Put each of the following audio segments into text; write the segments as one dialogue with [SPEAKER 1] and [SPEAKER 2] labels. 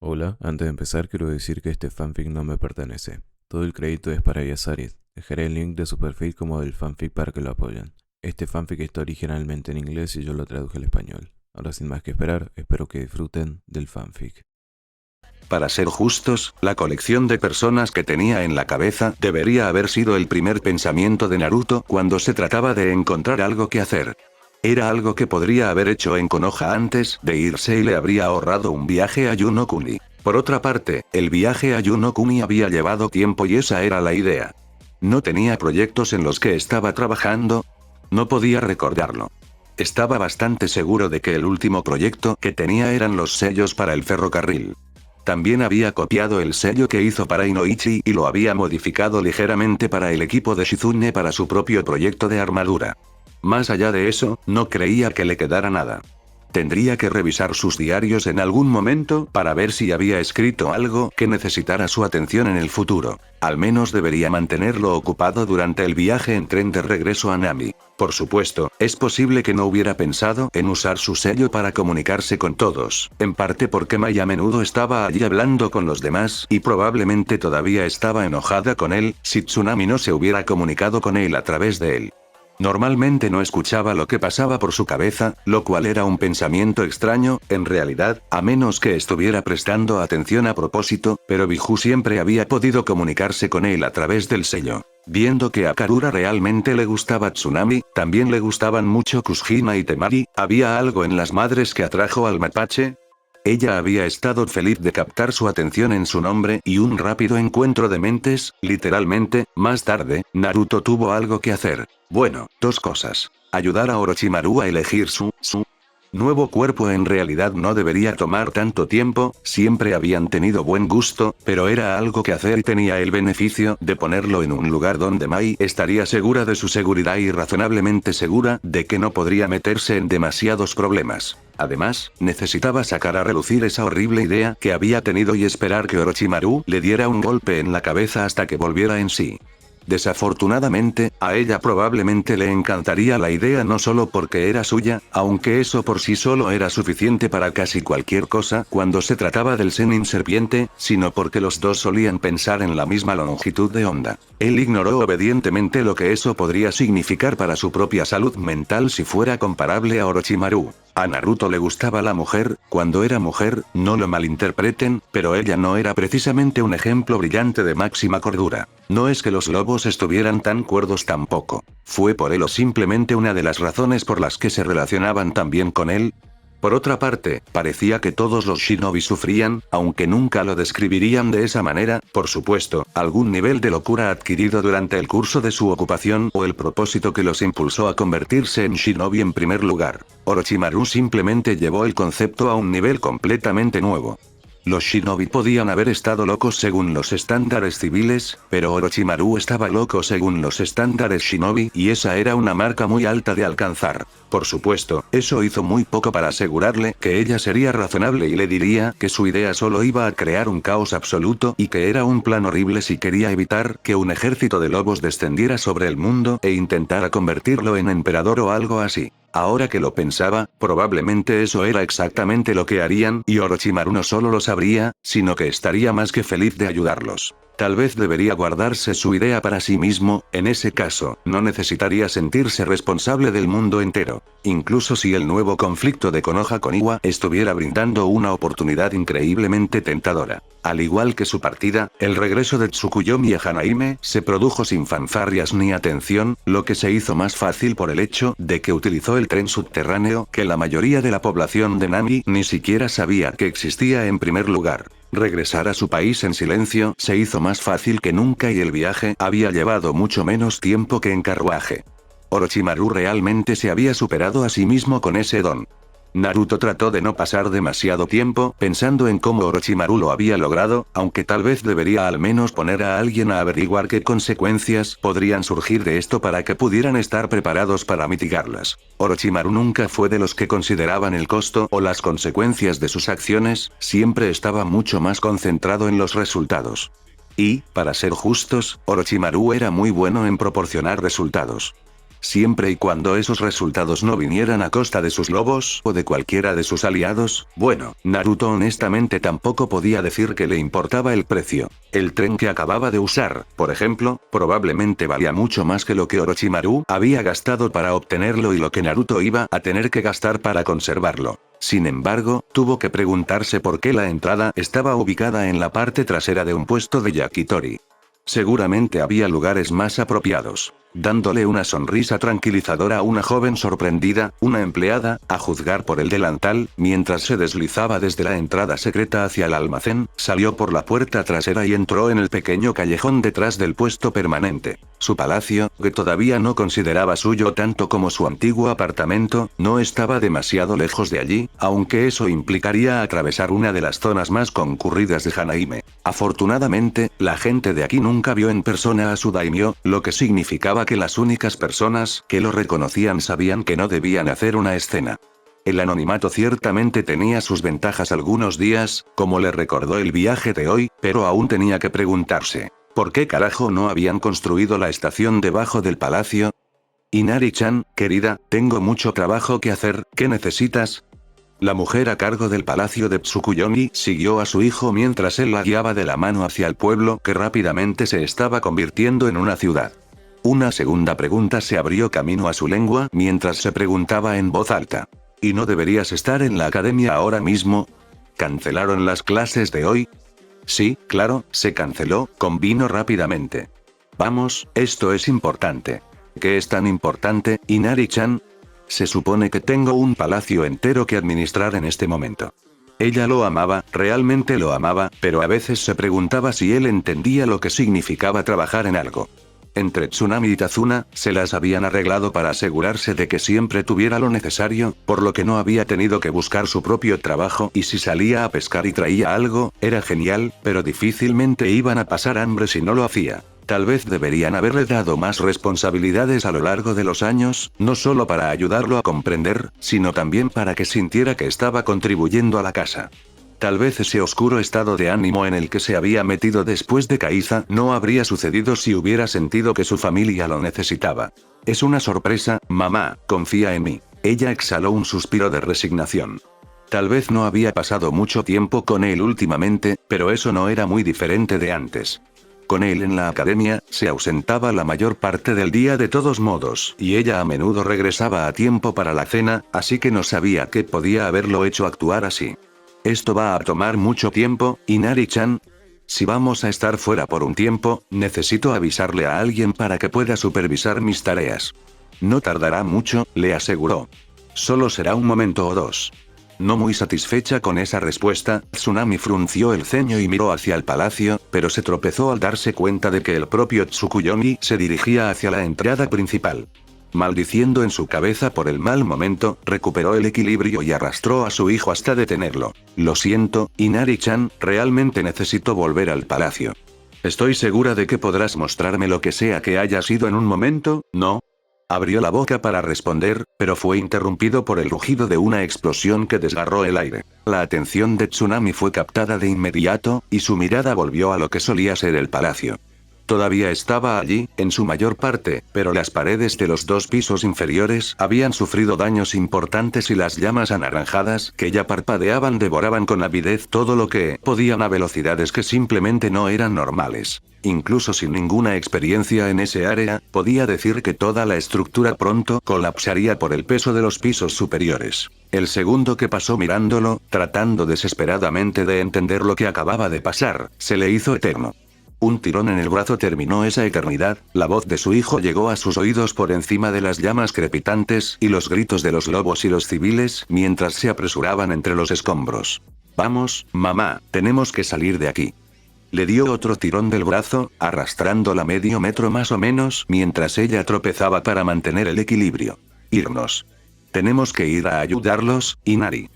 [SPEAKER 1] Hola, antes de empezar quiero decir que este fanfic no me pertenece. Todo el crédito es para Yasarit. Dejaré el link de su perfil como del fanfic para que lo apoyen. Este fanfic está originalmente en inglés y yo lo traduje al español. Ahora sin más que esperar, espero que disfruten del fanfic.
[SPEAKER 2] Para ser justos, la colección de personas que tenía en la cabeza debería haber sido el primer pensamiento de Naruto cuando se trataba de encontrar algo que hacer. Era algo que podría haber hecho en Konoha antes de irse y le habría ahorrado un viaje a Yunokuni. Por otra parte, el viaje a Yunokuni había llevado tiempo y esa era la idea. ¿No tenía proyectos en los que estaba trabajando? No podía recordarlo. Estaba bastante seguro de que el último proyecto que tenía eran los sellos para el ferrocarril. También había copiado el sello que hizo para Inoichi y lo había modificado ligeramente para el equipo de Shizune para su propio proyecto de armadura. Más allá de eso, no creía que le quedara nada. Tendría que revisar sus diarios en algún momento para ver si había escrito algo que necesitara su atención en el futuro. Al menos debería mantenerlo ocupado durante el viaje en tren de regreso a Nami. Por supuesto, es posible que no hubiera pensado en usar su sello para comunicarse con todos, en parte porque Mai a menudo estaba allí hablando con los demás y probablemente todavía estaba enojada con él si Tsunami no se hubiera comunicado con él a través de él. Normalmente no escuchaba lo que pasaba por su cabeza, lo cual era un pensamiento extraño, en realidad, a menos que estuviera prestando atención a propósito, pero Biju siempre había podido comunicarse con él a través del sello. Viendo que a Karura realmente le gustaba Tsunami, también le gustaban mucho Kushina y Temari, ¿había algo en las madres que atrajo al mapache? Ella había estado feliz de captar su atención en su nombre y un rápido encuentro de mentes, literalmente. Más tarde, Naruto tuvo algo que hacer. Bueno, dos cosas. Ayudar a Orochimaru a elegir su nuevo cuerpo. En realidad no debería tomar tanto tiempo, siempre habían tenido buen gusto, pero era algo que hacer y tenía el beneficio de ponerlo en un lugar donde Mai estaría segura de su seguridad y razonablemente segura de que no podría meterse en demasiados problemas. Además, necesitaba sacar a relucir esa horrible idea que había tenido y esperar que Orochimaru le diera un golpe en la cabeza hasta que volviera en sí. Desafortunadamente, a ella probablemente le encantaría la idea no solo porque era suya, aunque eso por sí solo era suficiente para casi cualquier cosa cuando se trataba del Sennin serpiente, sino porque los dos solían pensar en la misma longitud de onda. Él ignoró obedientemente lo que eso podría significar para su propia salud mental si fuera comparable a Orochimaru. A Naruto le gustaba la mujer, cuando era mujer, no lo malinterpreten, pero ella no era precisamente un ejemplo brillante de máxima cordura. No es que los lobos estuvieran tan cuerdos tampoco. ¿Fue por él o simplemente una de las razones por las que se relacionaban tan bien con él? Por otra parte, parecía que todos los shinobi sufrían, aunque nunca lo describirían de esa manera, por supuesto, algún nivel de locura adquirido durante el curso de su ocupación o el propósito que los impulsó a convertirse en shinobi en primer lugar. Orochimaru simplemente llevó el concepto a un nivel completamente nuevo. Los shinobi podían haber estado locos según los estándares civiles, pero Orochimaru estaba loco según los estándares shinobi y esa era una marca muy alta de alcanzar. Por supuesto, eso hizo muy poco para asegurarle que ella sería razonable y le diría que su idea solo iba a crear un caos absoluto y que era un plan horrible si quería evitar que un ejército de lobos descendiera sobre el mundo e intentara convertirlo en emperador o algo así. Ahora que lo pensaba, probablemente eso era exactamente lo que harían y Orochimaru no solo lo sabría, sino que estaría más que feliz de ayudarlos. Tal vez debería guardarse su idea para sí mismo, en ese caso, no necesitaría sentirse responsable del mundo entero. Incluso si el nuevo conflicto de Konoha con Iwa estuviera brindando una oportunidad increíblemente tentadora. Al igual que su partida, el regreso de Tsukuyomi a Hanaime se produjo sin fanfarrias ni atención, lo que se hizo más fácil por el hecho de que utilizó el tren subterráneo que la mayoría de la población de Nami ni siquiera sabía que existía en primer lugar. Regresar a su país en silencio se hizo más fácil que nunca y el viaje había llevado mucho menos tiempo que en carruaje. Orochimaru realmente se había superado a sí mismo con ese don. Naruto trató de no pasar demasiado tiempo pensando en cómo Orochimaru lo había logrado, aunque tal vez debería al menos poner a alguien a averiguar qué consecuencias podrían surgir de esto para que pudieran estar preparados para mitigarlas. Orochimaru nunca fue de los que consideraban el costo o las consecuencias de sus acciones, siempre estaba mucho más concentrado en los resultados. Y, para ser justos, Orochimaru era muy bueno en proporcionar resultados. Siempre y cuando esos resultados no vinieran a costa de sus lobos o de cualquiera de sus aliados, bueno, Naruto honestamente tampoco podía decir que le importaba el precio. El tren que acababa de usar, por ejemplo, probablemente valía mucho más que lo que Orochimaru había gastado para obtenerlo y lo que Naruto iba a tener que gastar para conservarlo. Sin embargo, tuvo que preguntarse por qué la entrada estaba ubicada en la parte trasera de un puesto de yakitori. Seguramente había lugares más apropiados. Dándole una sonrisa tranquilizadora a una joven sorprendida, una empleada, a juzgar por el delantal, mientras se deslizaba desde la entrada secreta hacia el almacén, salió por la puerta trasera y entró en el pequeño callejón detrás del puesto permanente. Su palacio, que todavía no consideraba suyo tanto como su antiguo apartamento, no estaba demasiado lejos de allí, aunque eso implicaría atravesar una de las zonas más concurridas de Hanaime. Afortunadamente, la gente de aquí nunca vio en persona a su daimyo, lo que significaba que las únicas personas que lo reconocían sabían que no debían hacer una escena. El anonimato ciertamente tenía sus ventajas algunos días, como le recordó el viaje de hoy, pero aún tenía que preguntarse, ¿por qué carajo no habían construido la estación debajo del palacio? Inari-chan, querida, tengo mucho trabajo que hacer, ¿qué necesitas? La mujer a cargo del palacio de Tsukuyomi siguió a su hijo mientras él la guiaba de la mano hacia el pueblo que rápidamente se estaba convirtiendo en una ciudad. Una segunda pregunta se abrió camino a su lengua mientras se preguntaba en voz alta. ¿Y no deberías estar en la academia ahora mismo? ¿Cancelaron las clases de hoy? Sí, claro, se canceló, convino rápidamente. Vamos, esto es importante. ¿Qué es tan importante, Inari-chan? Se supone que tengo un palacio entero que administrar en este momento. Ella lo amaba, realmente lo amaba, pero a veces se preguntaba si él entendía lo que significaba trabajar en algo. Entre Tsunami y Tazuna, se las habían arreglado para asegurarse de que siempre tuviera lo necesario, por lo que no había tenido que buscar su propio trabajo y si salía a pescar y traía algo, era genial, pero difícilmente iban a pasar hambre si no lo hacía. Tal vez deberían haberle dado más responsabilidades a lo largo de los años, no solo para ayudarlo a comprender, sino también para que sintiera que estaba contribuyendo a la casa. Tal vez ese oscuro estado de ánimo en el que se había metido después de Kaiza no habría sucedido si hubiera sentido que su familia lo necesitaba. Es una sorpresa, mamá, confía en mí. Ella exhaló un suspiro de resignación. Tal vez no había pasado mucho tiempo con él últimamente, pero eso no era muy diferente de antes. Con él en la academia, se ausentaba la mayor parte del día de todos modos, y ella a menudo regresaba a tiempo para la cena, así que no sabía qué podía haberlo hecho actuar así. Esto va a tomar mucho tiempo, Inari-chan. Si vamos a estar fuera por un tiempo, necesito avisarle a alguien para que pueda supervisar mis tareas. No tardará mucho, le aseguró. Solo será un momento o dos. No muy satisfecha con esa respuesta, Tsunami frunció el ceño y miró hacia el palacio, pero se tropezó al darse cuenta de que el propio Tsukuyomi se dirigía hacia la entrada principal. Maldiciendo en su cabeza por el mal momento, recuperó el equilibrio y arrastró a su hijo hasta detenerlo. Lo siento, Inari-chan, realmente necesito volver al palacio. Estoy segura de que podrás mostrarme lo que sea que haya sido en un momento, ¿no? Abrió la boca para responder, pero fue interrumpido por el rugido de una explosión que desgarró el aire. La atención de Tsunami fue captada de inmediato, y su mirada volvió a lo que solía ser el palacio. Todavía estaba allí, en su mayor parte, pero las paredes de los dos pisos inferiores habían sufrido daños importantes y las llamas anaranjadas que ya parpadeaban devoraban con avidez todo lo que podían a velocidades que simplemente no eran normales. Incluso sin ninguna experiencia en ese área, podía decir que toda la estructura pronto colapsaría por el peso de los pisos superiores. El segundo que pasó mirándolo, tratando desesperadamente de entender lo que acababa de pasar, se le hizo eterno. Un tirón en el brazo terminó esa eternidad, la voz de su hijo llegó a sus oídos por encima de las llamas crepitantes y los gritos de los lobos y los civiles mientras se apresuraban entre los escombros. Vamos, mamá, tenemos que salir de aquí. Le dio otro tirón del brazo, arrastrándola medio metro más o menos mientras ella tropezaba para mantener el equilibrio. Irnos. Tenemos que ir a ayudarlos, Inari.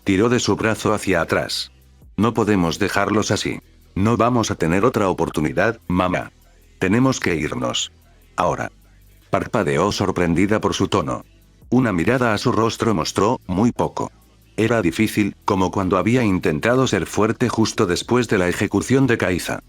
[SPEAKER 2] Tiró de su brazo hacia atrás. No podemos dejarlos así. No vamos a tener otra oportunidad, mamá. Tenemos que irnos. Ahora. Parpadeó sorprendida por su tono. Una mirada a su rostro mostró, muy poco. Era difícil, como cuando había intentado ser fuerte justo después de la ejecución de Kaiza.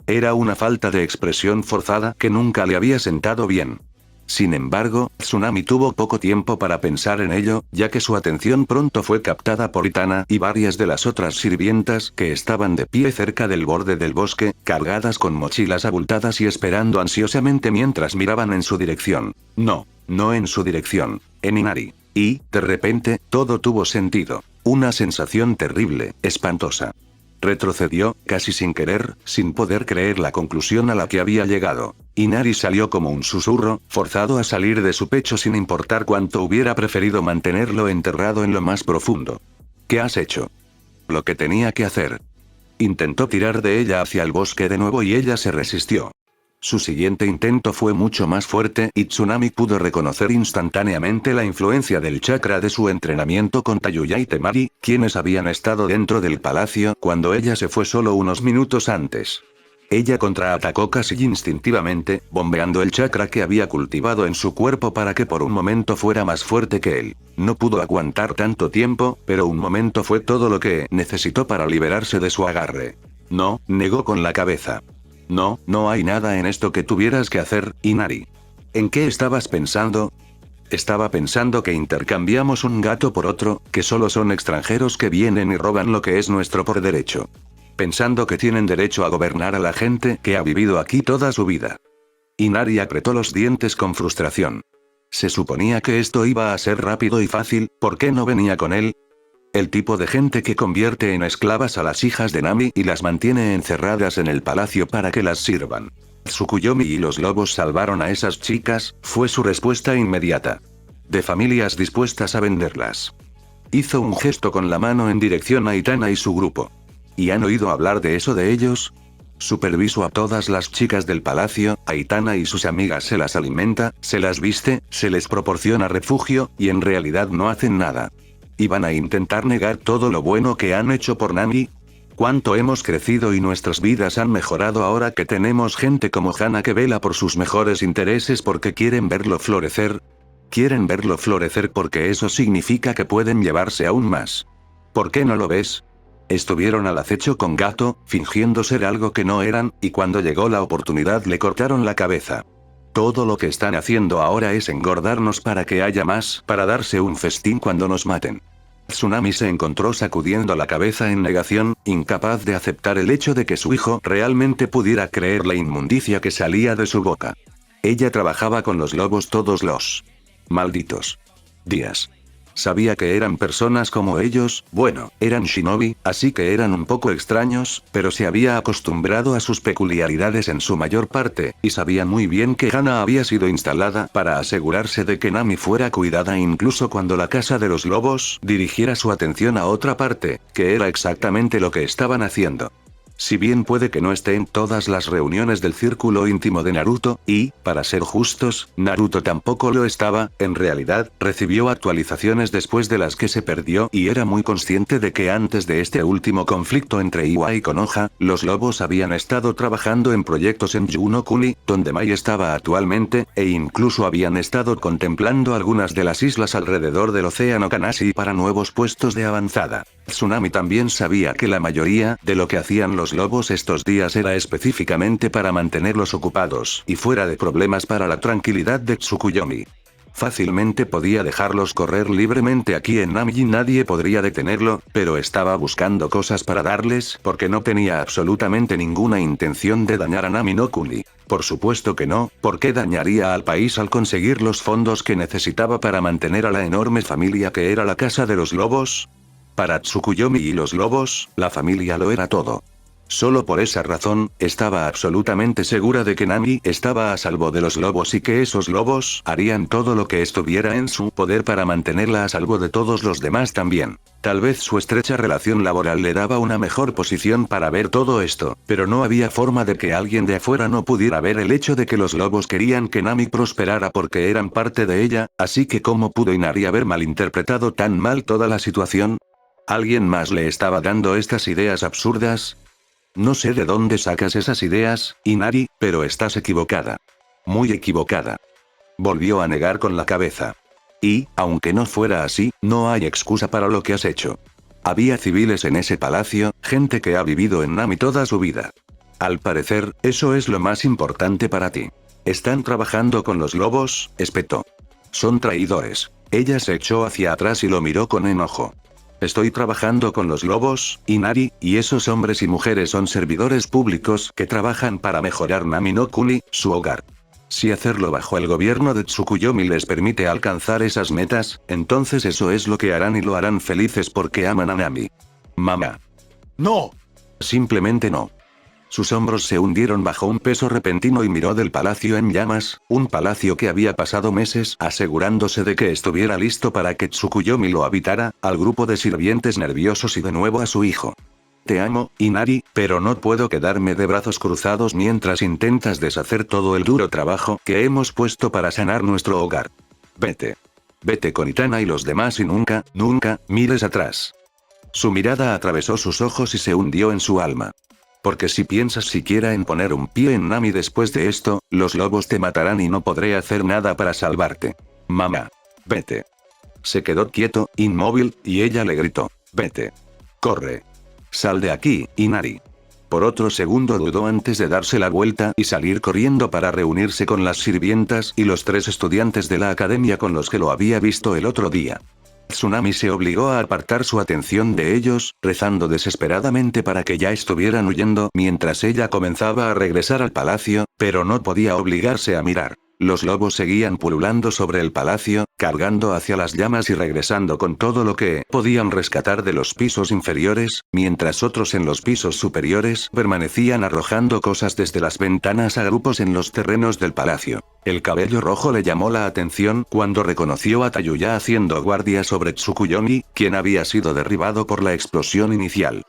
[SPEAKER 2] Era una falta de expresión forzada que nunca le había sentado bien. Sin embargo, Tsunami tuvo poco tiempo para pensar en ello, ya que su atención pronto fue captada por Itana y varias de las otras sirvientas que estaban de pie cerca del borde del bosque, cargadas con mochilas abultadas y esperando ansiosamente mientras miraban en su dirección. No en su dirección, en Inari. Y, de repente, todo tuvo sentido. Una sensación terrible, espantosa. Retrocedió, casi sin querer, sin poder creer la conclusión a la que había llegado. Inari salió como un susurro, forzado a salir de su pecho sin importar cuánto hubiera preferido mantenerlo enterrado en lo más profundo. ¿Qué has hecho? Lo que tenía que hacer. Intentó tirar de ella hacia el bosque de nuevo y ella se resistió. Su siguiente intento fue mucho más fuerte y Tsunami pudo reconocer instantáneamente la influencia del chakra de su entrenamiento con Tayuya y Temari, quienes habían estado dentro del palacio cuando ella se fue solo unos minutos antes. Ella contraatacó casi instintivamente, bombeando el chakra que había cultivado en su cuerpo para que por un momento fuera más fuerte que él. No pudo aguantar tanto tiempo, pero un momento fue todo lo que necesitó para liberarse de su agarre. No, negó con la cabeza. No hay nada en esto que tuvieras que hacer, Inari. ¿En qué estabas pensando? Estaba pensando que intercambiamos un gato por otro, que solo son extranjeros que vienen y roban lo que es nuestro por derecho. Pensando que tienen derecho a gobernar a la gente que ha vivido aquí toda su vida. Inari apretó los dientes con frustración. Se suponía que esto iba a ser rápido y fácil, ¿por qué no venía con él? El tipo de gente que convierte en esclavas a las hijas de Nami y las mantiene encerradas en el palacio para que las sirvan. Tsukuyomi y los lobos salvaron a esas chicas, fue su respuesta inmediata. De familias dispuestas a venderlas. Hizo un gesto con la mano en dirección a Itana y su grupo. ¿Y han oído hablar de eso de ellos? Superviso a todas las chicas del palacio, a Itana y sus amigas se las alimenta, se las viste, se les proporciona refugio, y en realidad no hacen nada. ¿Y van a intentar negar todo lo bueno que han hecho por Nami? ¿Cuánto hemos crecido y nuestras vidas han mejorado ahora que tenemos gente como Hana que vela por sus mejores intereses porque quieren verlo florecer? Quieren verlo florecer porque eso significa que pueden llevarse aún más. ¿Por qué no lo ves? Estuvieron al acecho con Gato, fingiendo ser algo que no eran, y cuando llegó la oportunidad le cortaron la cabeza. Todo lo que están haciendo ahora es engordarnos para que haya más, para darse un festín cuando nos maten. Tsunami se encontró sacudiendo la cabeza en negación, incapaz de aceptar el hecho de que su hijo realmente pudiera creer la inmundicia que salía de su boca. Ella trabajaba con los lobos todos los malditos días. Sabía que eran personas como ellos, bueno, eran shinobi, así que eran un poco extraños, pero se había acostumbrado a sus peculiaridades en su mayor parte, y sabía muy bien que Hana había sido instalada para asegurarse de que Nami fuera cuidada incluso cuando la casa de los lobos dirigiera su atención a otra parte, que era exactamente lo que estaban haciendo. Si bien puede que no esté en todas las reuniones del círculo íntimo de Naruto, y, para ser justos, Naruto tampoco lo estaba, en realidad, recibió actualizaciones después de las que se perdió y era muy consciente de que antes de este último conflicto entre Iwa y Konoha, los lobos habían estado trabajando en proyectos en Yunokuni, donde Mai estaba actualmente, e incluso habían estado contemplando algunas de las islas alrededor del océano Kanashi para nuevos puestos de avanzada. Tsunami también sabía que la mayoría de lo que hacían los lobos estos días era específicamente para mantenerlos ocupados y fuera de problemas para la tranquilidad de Tsukuyomi. Fácilmente podía dejarlos correr libremente aquí en Nami y nadie podría detenerlo, pero estaba buscando cosas para darles porque no tenía absolutamente ninguna intención de dañar a Nami no Kuni. Por supuesto que no, ¿por qué dañaría al país al conseguir los fondos que necesitaba para mantener a la enorme familia que era la Casa de los Lobos? Para Tsukuyomi y los lobos, la familia lo era todo. Solo por esa razón, estaba absolutamente segura de que Nami estaba a salvo de los lobos y que esos lobos harían todo lo que estuviera en su poder para mantenerla a salvo de todos los demás también. Tal vez su estrecha relación laboral le daba una mejor posición para ver todo esto, pero no había forma de que alguien de afuera no pudiera ver el hecho de que los lobos querían que Nami prosperara porque eran parte de ella, así que ¿cómo pudo Inari haber malinterpretado tan mal toda la situación? ¿Alguien más le estaba dando estas ideas absurdas? No sé de dónde sacas esas ideas, Inari, pero estás equivocada. Muy equivocada. Volvió a negar con la cabeza. Y, aunque no fuera así, no hay excusa para lo que has hecho. Había civiles en ese palacio, gente que ha vivido en Nami toda su vida. Al parecer, eso es lo más importante para ti. Están trabajando con los lobos, espetó. Son traidores. Ella se echó hacia atrás y lo miró con enojo. Estoy trabajando con los lobos, Inari, y esos hombres y mujeres son servidores públicos que trabajan para mejorar Nami no Kuni, su hogar. Si hacerlo bajo el gobierno de Tsukuyomi les permite alcanzar esas metas, entonces eso es lo que harán y lo harán felices porque aman a Nami. Mamá.
[SPEAKER 3] ¡No!
[SPEAKER 2] Simplemente no. Sus hombros se hundieron bajo un peso repentino y miró del palacio en llamas, un palacio que había pasado meses asegurándose de que estuviera listo para que Tsukuyomi lo habitara, al grupo de sirvientes nerviosos y de nuevo a su hijo. Te amo, Inari, pero no puedo quedarme de brazos cruzados mientras intentas deshacer todo el duro trabajo que hemos puesto para sanar nuestro hogar. Vete. Vete con Itana y los demás y nunca, nunca, mires atrás. Su mirada atravesó sus ojos y se hundió en su alma. Porque si piensas siquiera en poner un pie en Nami después de esto, los lobos te matarán y no podré hacer nada para salvarte. Mamá. Vete. Se quedó quieto, inmóvil, y ella le gritó. Vete. Corre. Sal de aquí, Inari. Por otro segundo dudó antes de darse la vuelta y salir corriendo para reunirse con las sirvientas y los 3 estudiantes de la academia con los que lo había visto el otro día. Tsunami se obligó a apartar su atención de ellos, rezando desesperadamente para que ya estuvieran huyendo mientras ella comenzaba a regresar al palacio, pero no podía obligarse a mirar. Los lobos seguían pululando sobre el palacio, cargando hacia las llamas y regresando con todo lo que podían rescatar de los pisos inferiores, mientras otros en los pisos superiores permanecían arrojando cosas desde las ventanas a grupos en los terrenos del palacio. El cabello rojo le llamó la atención cuando reconoció a Tayuya haciendo guardia sobre Tsukuyomi, quien había sido derribado por la explosión inicial.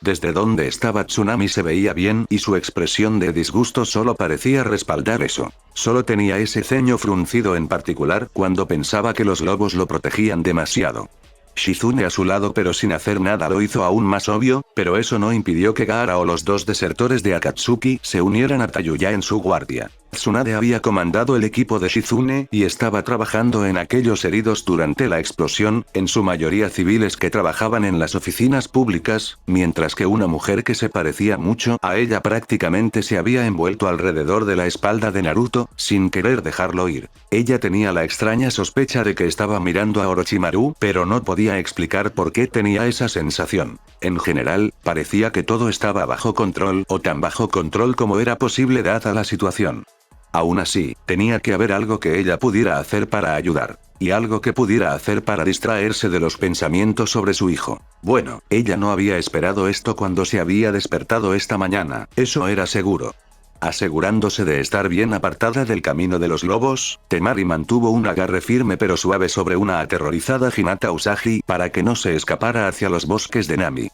[SPEAKER 2] Desde donde estaba Tsunami se veía bien y su expresión de disgusto solo parecía respaldar eso. Solo tenía ese ceño fruncido en particular cuando pensaba que los lobos lo protegían demasiado. Shizune a su lado pero sin hacer nada lo hizo aún más obvio, pero eso no impidió que Gaara o los 2 desertores de Akatsuki se unieran a Tayuya en su guardia. Tsunade había comandado el equipo de Shizune y estaba trabajando en aquellos heridos durante la explosión, en su mayoría civiles que trabajaban en las oficinas públicas, mientras que una mujer que se parecía mucho a ella prácticamente se había envuelto alrededor de la espalda de Naruto, sin querer dejarlo ir. Ella tenía la extraña sospecha de que estaba mirando a Orochimaru, pero no podía explicar por qué tenía esa sensación. En general, parecía que todo estaba bajo control, o tan bajo control como era posible dada la situación. Aún así, tenía que haber algo que ella pudiera hacer para ayudar. Y algo que pudiera hacer para distraerse de los pensamientos sobre su hijo. Bueno, ella no había esperado esto cuando se había despertado esta mañana, eso era seguro. Asegurándose de estar bien apartada del camino de los lobos, Temari mantuvo un agarre firme pero suave sobre una aterrorizada Hinata Usagi para que no se escapara hacia los bosques de Nami.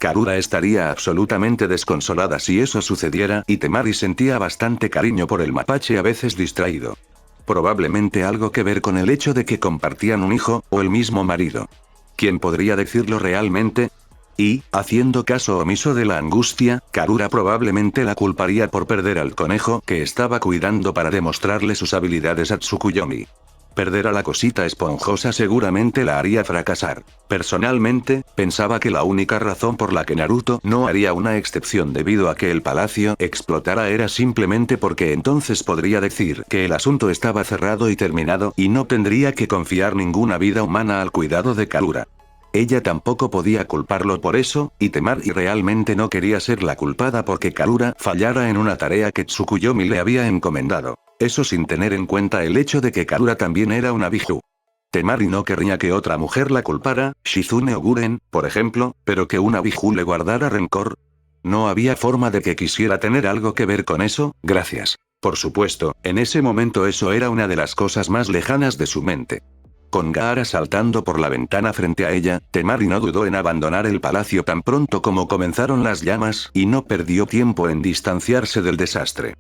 [SPEAKER 2] Karura estaría absolutamente desconsolada si eso sucediera y Temari sentía bastante cariño por el mapache a veces distraído. Probablemente algo que ver con el hecho de que compartían un hijo, o el mismo marido. ¿Quién podría decirlo realmente? Y, haciendo caso omiso de la angustia, Karura probablemente la culparía por perder al conejo que estaba cuidando para demostrarle sus habilidades a Tsukuyomi. Perder a la cosita esponjosa seguramente la haría fracasar. Personalmente, pensaba que la única razón por la que Naruto no haría una excepción debido a que el palacio explotara era simplemente porque entonces podría decir que el asunto estaba cerrado y terminado y no tendría que confiar ninguna vida humana al cuidado de Karura. Ella tampoco podía culparlo por eso, y Temari realmente no quería ser la culpada porque Karura fallara en una tarea que Tsukuyomi le había encomendado. Eso sin tener en cuenta el hecho de que Karura también era una biju. Temari no querría que otra mujer la culpara, Shizune o Guren, por ejemplo, pero que una biju le guardara rencor. No había forma de que quisiera tener algo que ver con eso, gracias. Por supuesto, en ese momento eso era una de las cosas más lejanas de su mente. Con Gaara saltando por la ventana frente a ella, Temari no dudó en abandonar el palacio tan pronto como comenzaron las llamas, y no perdió tiempo en distanciarse del desastre.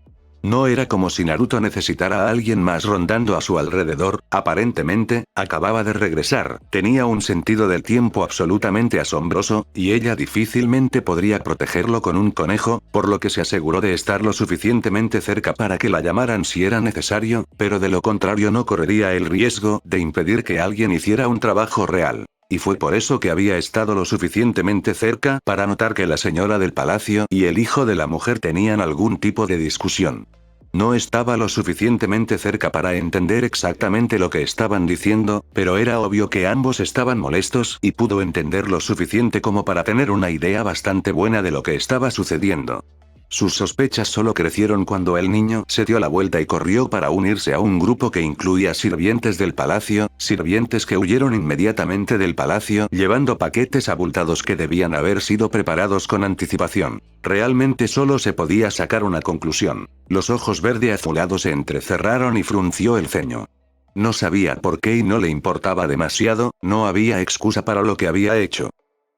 [SPEAKER 2] No era como si Naruto necesitara a alguien más rondando a su alrededor, aparentemente, acababa de regresar, tenía un sentido del tiempo absolutamente asombroso, y ella difícilmente podría protegerlo con un conejo, por lo que se aseguró de estar lo suficientemente cerca para que la llamaran si era necesario, pero de lo contrario no correría el riesgo de impedir que alguien hiciera un trabajo real. Y fue por eso que había estado lo suficientemente cerca para notar que la señora del palacio y el hijo de la mujer tenían algún tipo de discusión. No estaba lo suficientemente cerca para entender exactamente lo que estaban diciendo, pero era obvio que ambos estaban molestos y pudo entender lo suficiente como para tener una idea bastante buena de lo que estaba sucediendo. Sus sospechas solo crecieron cuando el niño se dio la vuelta y corrió para unirse a un grupo que incluía sirvientes del palacio, sirvientes que huyeron inmediatamente del palacio llevando paquetes abultados que debían haber sido preparados con anticipación. Realmente solo se podía sacar una conclusión. Los ojos verde azulados se entrecerraron y frunció el ceño. No sabía por qué y no le importaba demasiado, no había excusa para lo que había hecho.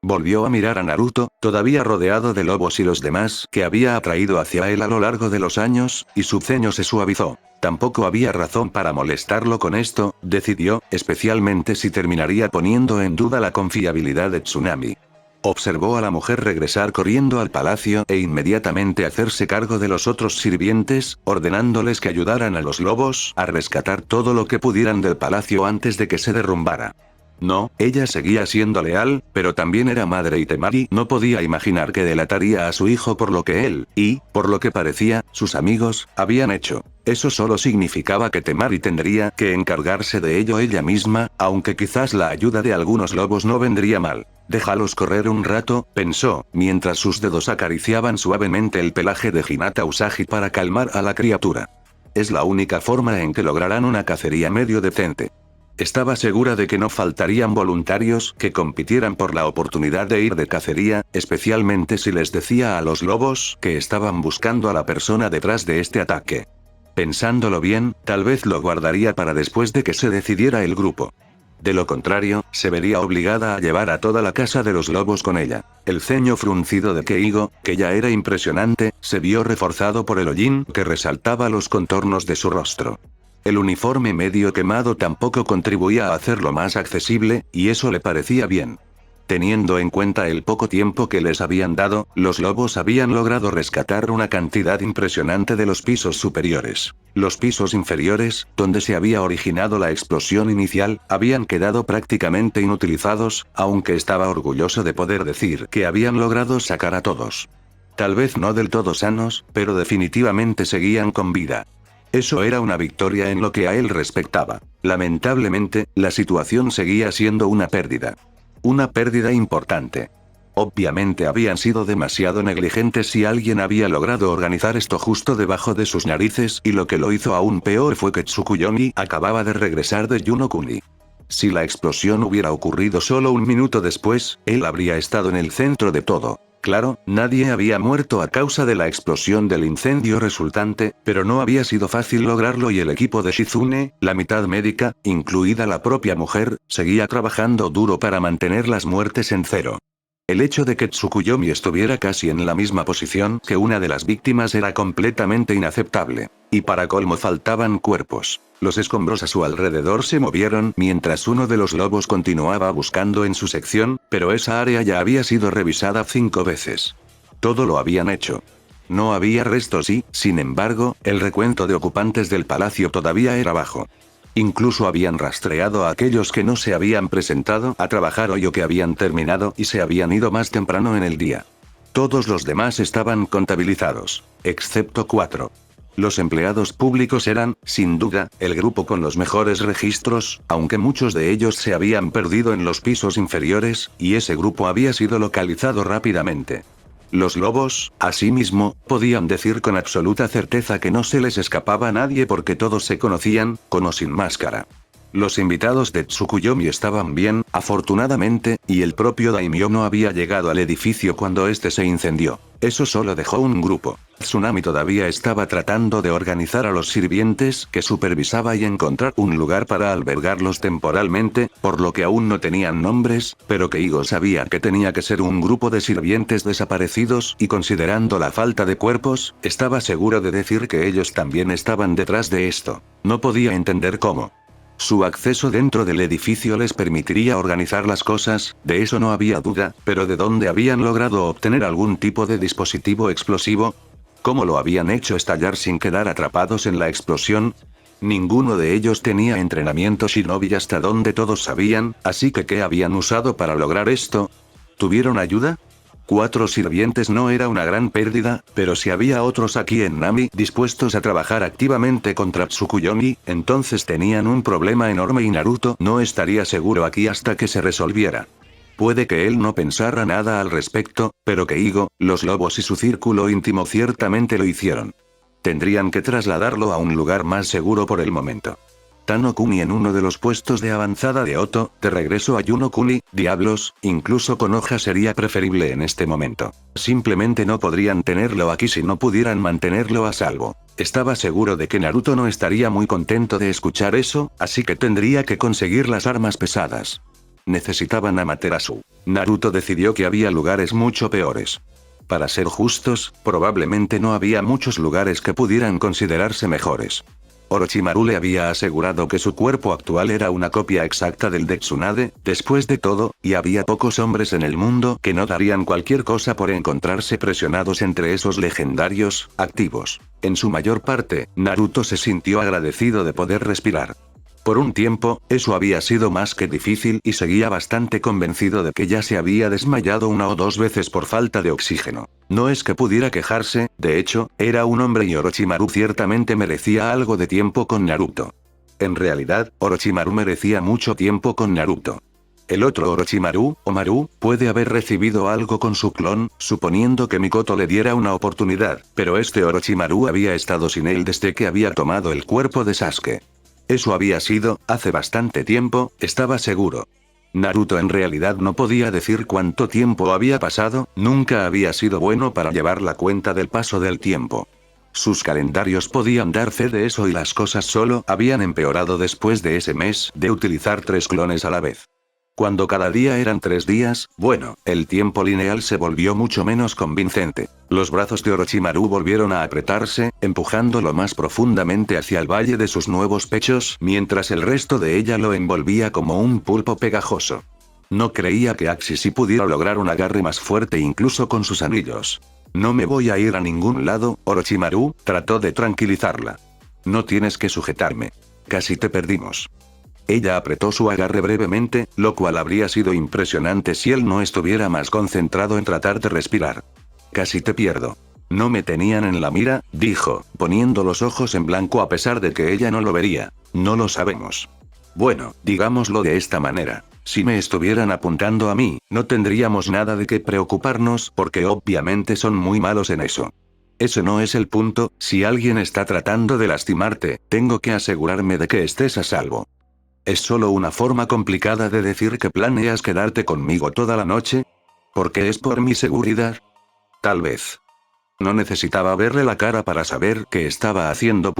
[SPEAKER 2] Volvió a mirar a Naruto, todavía rodeado de lobos y los demás que había atraído hacia él a lo largo de los años, y su ceño se suavizó. Tampoco había razón para molestarlo con esto, decidió, especialmente si terminaría poniendo en duda la confiabilidad de Tsunami. Observó a la mujer regresar corriendo al palacio e inmediatamente hacerse cargo de los otros sirvientes, ordenándoles que ayudaran a los lobos a rescatar todo lo que pudieran del palacio antes de que se derrumbara. No, ella seguía siendo leal, pero también era madre y Temari no podía imaginar que delataría a su hijo por lo que él, y, por lo que parecía, sus amigos, habían hecho. Eso solo significaba que Temari tendría que encargarse de ello ella misma, aunque quizás la ayuda de algunos lobos no vendría mal. Déjalos correr un rato, pensó, mientras sus dedos acariciaban suavemente el pelaje de Hinata Usagi para calmar a la criatura. Es la única forma en que lograrán una cacería medio decente. Estaba segura de que no faltarían voluntarios que compitieran por la oportunidad de ir de cacería, especialmente si les decía a los lobos que estaban buscando a la persona detrás de este ataque. Pensándolo bien, tal vez lo guardaría para después de que se decidiera el grupo. De lo contrario, se vería obligada a llevar a toda la casa de los lobos con ella. El ceño fruncido de Keigo, que ya era impresionante, se vio reforzado por el hollín que resaltaba los contornos de su rostro. El uniforme medio quemado tampoco contribuía a hacerlo más accesible, y eso le parecía bien. Teniendo en cuenta el poco tiempo que les habían dado, los lobos habían logrado rescatar una cantidad impresionante de los pisos superiores. Los pisos inferiores, donde se había originado la explosión inicial, habían quedado prácticamente inutilizados, aunque estaba orgulloso de poder decir que habían logrado sacar a todos. Tal vez no del todo sanos, pero definitivamente seguían con vida. Eso era una victoria en lo que a él respectaba. Lamentablemente, la situación seguía siendo una pérdida. Una pérdida importante. Obviamente habían sido demasiado negligentes si alguien había logrado organizar esto justo debajo de sus narices y lo que lo hizo aún peor fue que Tsukuyomi acababa de regresar de Yunokuni. Si la explosión hubiera ocurrido solo un minuto después, él habría estado en el centro de todo. Claro, nadie había muerto a causa de la explosión del incendio resultante, pero no había sido fácil lograrlo y el equipo de Shizune, la mitad médica, incluida la propia mujer, seguía trabajando duro para mantener las muertes en cero. El hecho de que Tsukuyomi estuviera casi en la misma posición que una de las víctimas era completamente inaceptable. Y para colmo faltaban cuerpos. Los escombros a su alrededor se movieron mientras uno de los lobos continuaba buscando en su sección, pero esa área ya había sido revisada 5 veces. Todo lo habían hecho. No había restos y, sin embargo, el recuento de ocupantes del palacio todavía era bajo. Incluso habían rastreado a aquellos que no se habían presentado a trabajar hoy o que habían terminado y se habían ido más temprano en el día. Todos los demás estaban contabilizados, excepto 4. Los empleados públicos eran, sin duda, el grupo con los mejores registros, aunque muchos de ellos se habían perdido en los pisos inferiores, y ese grupo había sido localizado rápidamente. Los lobos, asimismo, podían decir con absoluta certeza que no se les escapaba a nadie porque todos se conocían, con o sin máscara. Los invitados de Tsukuyomi estaban bien, afortunadamente, y el propio daimyo no había llegado al edificio cuando este se incendió. Eso solo dejó un grupo. Tsunami todavía estaba tratando de organizar a los sirvientes que supervisaba y encontrar un lugar para albergarlos temporalmente, por lo que aún no tenían nombres, pero Keigo sabía que tenía que ser un grupo de sirvientes desaparecidos y considerando la falta de cuerpos, estaba seguro de decir que ellos también estaban detrás de esto. No podía entender cómo. Su acceso dentro del edificio les permitiría organizar las cosas, de eso no había duda, pero ¿de dónde habían logrado obtener algún tipo de dispositivo explosivo? ¿Cómo lo habían hecho estallar sin quedar atrapados en la explosión? Ninguno de ellos tenía entrenamiento shinobi hasta donde todos sabían, así que ¿qué habían usado para lograr esto? ¿Tuvieron ayuda? 4 sirvientes no era una gran pérdida, pero si había otros aquí en Nami dispuestos a trabajar activamente contra Tsukuyomi, entonces tenían un problema enorme y Naruto no estaría seguro aquí hasta que se resolviera. Puede que él no pensara nada al respecto, pero que Igo, los lobos y su círculo íntimo ciertamente lo hicieron. Tendrían que trasladarlo a un lugar más seguro por el momento. Tano-Kuni en uno de los puestos de avanzada de Oto, de regreso a Yuno-Kuni, diablos, incluso con hoja sería preferible en este momento. Simplemente no podrían tenerlo aquí si no pudieran mantenerlo a salvo. Estaba seguro de que Naruto no estaría muy contento de escuchar eso, así que tendría que conseguir las armas pesadas. Necesitaban a Amaterasu. Naruto decidió que había lugares mucho peores. Para ser justos, probablemente no había muchos lugares que pudieran considerarse mejores. Orochimaru le había asegurado que su cuerpo actual era una copia exacta del de Tsunade, después de todo, y había pocos hombres en el mundo que no darían cualquier cosa por encontrarse presionados entre esos legendarios, activos. En su mayor parte, Naruto se sintió agradecido de poder respirar. Por un tiempo, eso había sido más que difícil y seguía bastante convencido de que ya se había desmayado 1 o 2 veces por falta de oxígeno. No es que pudiera quejarse, de hecho, era un hombre y Orochimaru ciertamente merecía algo de tiempo con Naruto. En realidad, Orochimaru merecía mucho tiempo con Naruto. El otro Orochimaru, Omaru, puede haber recibido algo con su clon, suponiendo que Mikoto le diera una oportunidad, pero este Orochimaru había estado sin él desde que había tomado el cuerpo de Sasuke. Eso había sido, hace bastante tiempo, estaba seguro. Naruto en realidad no podía decir cuánto tiempo había pasado, nunca había sido bueno para llevar la cuenta del paso del tiempo. Sus calendarios podían dar fe de eso y las cosas solo habían empeorado después de ese mes de utilizar 3 clones a la vez. Cuando cada día eran 3 días, bueno, el tiempo lineal se volvió mucho menos convincente. Los brazos de Orochimaru volvieron a apretarse, empujándolo más profundamente hacia el valle de sus nuevos pechos, mientras el resto de ella lo envolvía como un pulpo pegajoso. No creía que Axis pudiera lograr un agarre más fuerte incluso con sus anillos. No me voy a ir a ningún lado, Orochimaru, trató de tranquilizarla. No tienes que sujetarme. Casi te perdimos. Ella apretó su agarre brevemente, lo cual habría sido impresionante si él no estuviera más concentrado en tratar de respirar. Casi te pierdo. No me tenían en la mira, dijo, poniendo los ojos en blanco a pesar de que ella no lo vería. No lo sabemos. Bueno, digámoslo de esta manera. Si me estuvieran apuntando a mí, no tendríamos nada de qué preocuparnos porque obviamente son muy malos en eso. Ese no es el punto, si alguien está tratando de lastimarte, tengo que asegurarme de que estés a salvo. ¿Es solo una forma complicada de decir que planeas quedarte conmigo toda la noche? ¿Porque es por mi seguridad? Tal vez. No necesitaba verle la cara para saber qué estaba haciendo.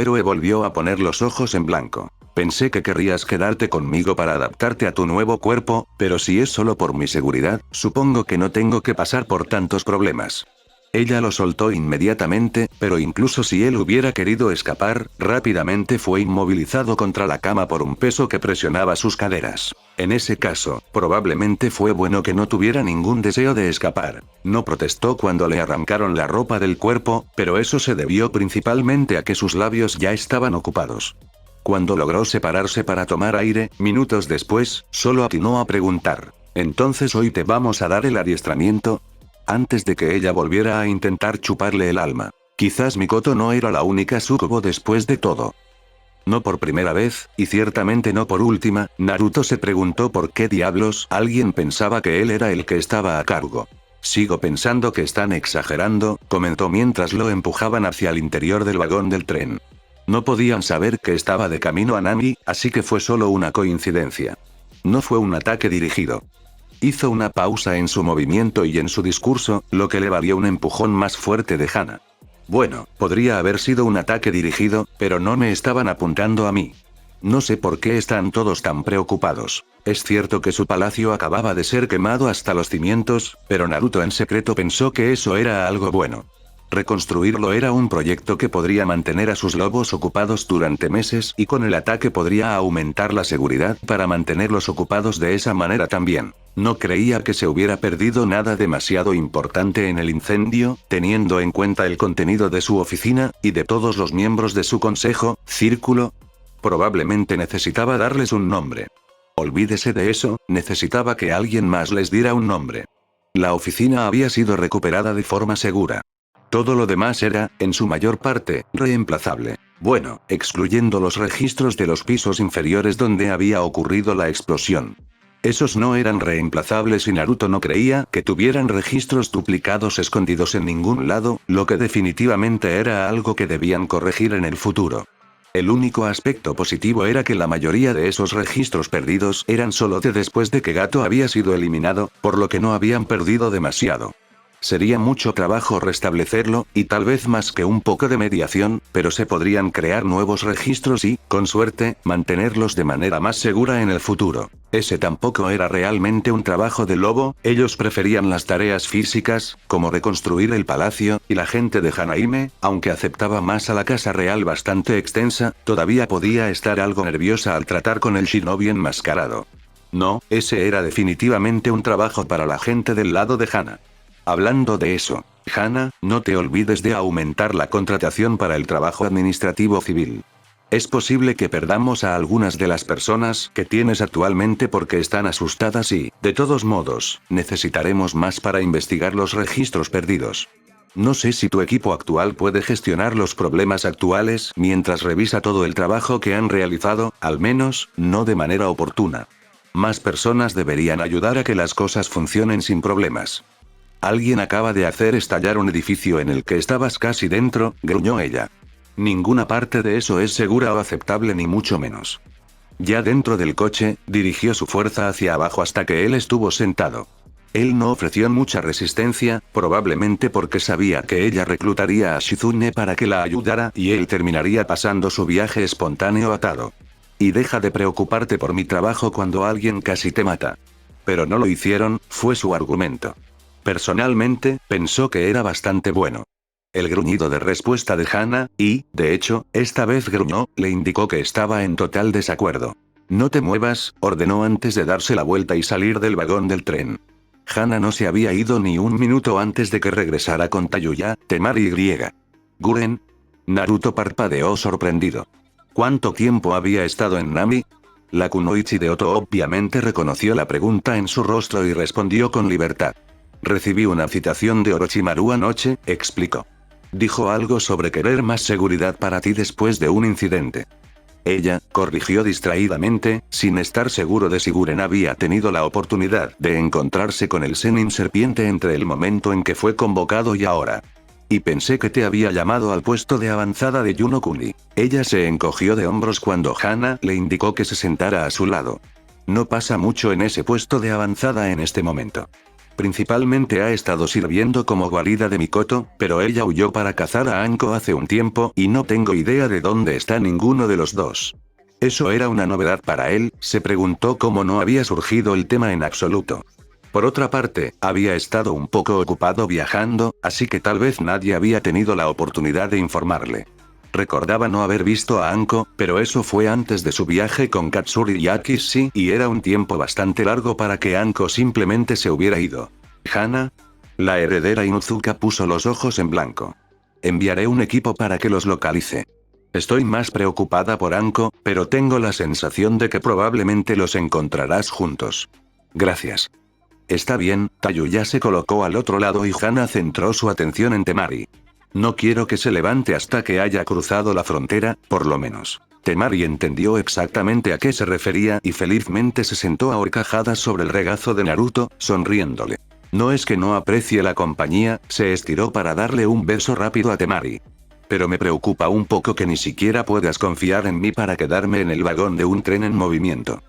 [SPEAKER 2] Héroe volvió a poner los ojos en blanco. Pensé que querrías quedarte conmigo para adaptarte a tu nuevo cuerpo, pero si es solo por mi seguridad, supongo que no tengo que pasar por tantos problemas. Ella lo soltó inmediatamente, pero incluso si él hubiera querido escapar, rápidamente fue inmovilizado contra la cama por un peso que presionaba sus caderas. En ese caso, probablemente fue bueno que no tuviera ningún deseo de escapar. No protestó cuando le arrancaron la ropa del cuerpo, pero eso se debió principalmente a que sus labios ya estaban ocupados. Cuando logró separarse para tomar aire, minutos después, solo atinó a preguntar: ¿entonces hoy te vamos a dar el adiestramiento? Antes de que ella volviera a intentar chuparle el alma. Quizás Mikoto no era la única sucubo después de todo. No por primera vez, y ciertamente no por última, Naruto se preguntó por qué diablos alguien pensaba que él era el que estaba a cargo. Sigo pensando que están exagerando, comentó mientras lo empujaban hacia el interior del vagón del tren. No podían saber que estaba de camino a Nami, así que fue solo una coincidencia. No fue un ataque dirigido. Hizo una pausa en su movimiento y en su discurso, lo que le valió un empujón más fuerte de Hana. Bueno, podría haber sido un ataque dirigido, pero no me estaban apuntando a mí. No sé por qué están todos tan preocupados. Es cierto que su palacio acababa de ser quemado hasta los cimientos, pero Naruto en secreto pensó que eso era algo bueno. Reconstruirlo era un proyecto que podría mantener a sus lobos ocupados durante meses y con el ataque podría aumentar la seguridad para mantenerlos ocupados de esa manera también. No creía que se hubiera perdido nada demasiado importante en el incendio, teniendo en cuenta el contenido de su oficina, y de todos los miembros de su consejo, círculo. Probablemente necesitaba darles un nombre. Olvídese de eso, necesitaba que alguien más les diera un nombre. La oficina había sido recuperada de forma segura. Todo lo demás era, en su mayor parte, reemplazable. Bueno, excluyendo los registros de los pisos inferiores donde había ocurrido la explosión. Esos no eran reemplazables y Naruto no creía que tuvieran registros duplicados escondidos en ningún lado, lo que definitivamente era algo que debían corregir en el futuro. El único aspecto positivo era que la mayoría de esos registros perdidos eran solo de después de que Gato había sido eliminado, por lo que no habían perdido demasiado. Sería mucho trabajo restablecerlo, y tal vez más que un poco de mediación, pero se podrían crear nuevos registros y, con suerte, mantenerlos de manera más segura en el futuro. Ese tampoco era realmente un trabajo de Lobo, ellos preferían las tareas físicas, como reconstruir el palacio, y la gente de Hanaime, aunque aceptaba más a la casa real bastante extensa, todavía podía estar algo nerviosa al tratar con el shinobi enmascarado. No, ese era definitivamente un trabajo para la gente del lado de Hana. Hablando de eso, Hana, no te olvides de aumentar la contratación para el trabajo administrativo civil. Es posible que perdamos a algunas de las personas que tienes actualmente porque están asustadas y, de todos modos, necesitaremos más para investigar los registros perdidos. No sé si tu equipo actual puede gestionar los problemas actuales mientras revisa todo el trabajo que han realizado, al menos, no de manera oportuna. Más personas deberían ayudar a que las cosas funcionen sin problemas. Alguien acaba de hacer estallar un edificio en el que estabas casi dentro, gruñó ella. Ninguna parte de eso es segura o aceptable ni mucho menos. Ya dentro del coche, dirigió su fuerza hacia abajo hasta que él estuvo sentado. Él no ofreció mucha resistencia, probablemente porque sabía que ella reclutaría a Shizune para que la ayudara y él terminaría pasando su viaje espontáneo atado. Y deja de preocuparte por mi trabajo cuando alguien casi te mata. Pero no lo hicieron, fue su argumento. Personalmente, pensó que era bastante bueno. El gruñido de respuesta de Hana, y, de hecho, esta vez gruñó, le indicó que estaba en total desacuerdo. No te muevas, ordenó antes de darse la vuelta y salir del vagón del tren. Hana no se había ido ni un minuto antes de que regresara con Tayuya, Temari y Guren. Naruto parpadeó sorprendido. ¿Cuánto tiempo había estado en Nami? La kunoichi de Oto obviamente reconoció la pregunta en su rostro y respondió con libertad. Recibí una citación de Orochimaru anoche, explicó. Dijo algo sobre querer más seguridad para ti después de un incidente. Ella, corrigió distraídamente, sin estar seguro de si Guren había tenido la oportunidad de encontrarse con el Zenin serpiente entre el momento en que fue convocado y ahora. Y pensé que te había llamado al puesto de avanzada de Yunokuni. Ella se encogió de hombros cuando Hana le indicó que se sentara a su lado. No pasa mucho en ese puesto de avanzada en este momento. Principalmente ha estado sirviendo como guarida de Mikoto, pero ella huyó para cazar a Anko hace un tiempo y no tengo idea de dónde está ninguno de los dos. Eso era una novedad para él, se preguntó cómo no había surgido el tema en absoluto. Por otra parte, había estado un poco ocupado viajando, así que tal vez nadie había tenido la oportunidad de informarle. Recordaba no haber visto a Anko, pero eso fue antes de su viaje con Katsuri y Akishi, y era un tiempo bastante largo para que Anko simplemente se hubiera ido. Hana. La heredera Inuzuka puso los ojos en blanco. Enviaré un equipo para que los localice. Estoy más preocupada por Anko, pero tengo la sensación de que probablemente los encontrarás juntos. Gracias. Está bien, Tayuya se colocó al otro lado y Hana centró su atención en Temari. No quiero que se levante hasta que haya cruzado la frontera, por lo menos. Temari entendió exactamente a qué se refería y felizmente se sentó a horcajadas sobre el regazo de Naruto, sonriéndole. No es que no aprecie la compañía, se estiró para darle un beso rápido a Temari. Pero me preocupa un poco que ni siquiera puedas confiar en mí para quedarme en el vagón de un tren en movimiento.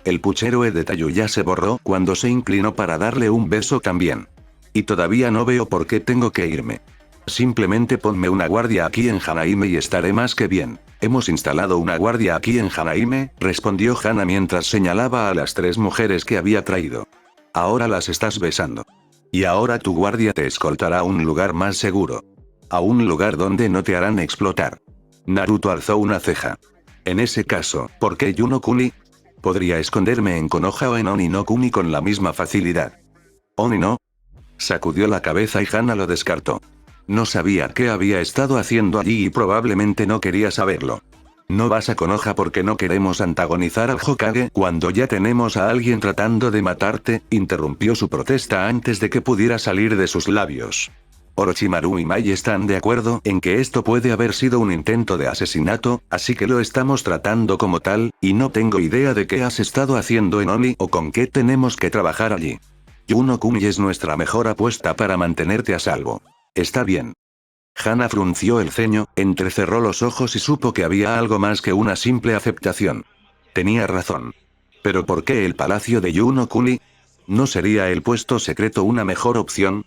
[SPEAKER 2] El puchero de Tayuya se borró cuando se inclinó para darle un beso también. Y todavía no veo por qué tengo que irme. Simplemente ponme una guardia aquí en Hanaime y estaré más que bien. Hemos instalado una guardia aquí en Hanaime, respondió Hana mientras señalaba a las 3 mujeres que había traído. Ahora las estás besando. Y ahora tu guardia te escoltará a un lugar más seguro. A un lugar donde no te harán explotar. Naruto alzó una ceja. En ese caso, ¿por qué Yunokuni? Podría esconderme en Konoha o en Oni no Kuni con la misma facilidad. ¿Oni no? Sacudió la cabeza y Hana lo descartó. No sabía qué había estado haciendo allí y probablemente no quería saberlo. No vas a Konoha porque no queremos antagonizar al Hokage cuando ya tenemos a alguien tratando de matarte, interrumpió su protesta antes de que pudiera salir de sus labios. Orochimaru y Mai están de acuerdo en que esto puede haber sido un intento de asesinato, así que lo estamos tratando como tal, y no tengo idea de qué has estado haciendo en Oni o con qué tenemos que trabajar allí. Yuno-kun es nuestra mejor apuesta para mantenerte a salvo. Está bien. Hana frunció el ceño, entrecerró los ojos y supo que había algo más que una simple aceptación. Tenía razón. ¿Pero por qué el palacio de Yuno-kuni? ¿No sería el puesto secreto una mejor opción?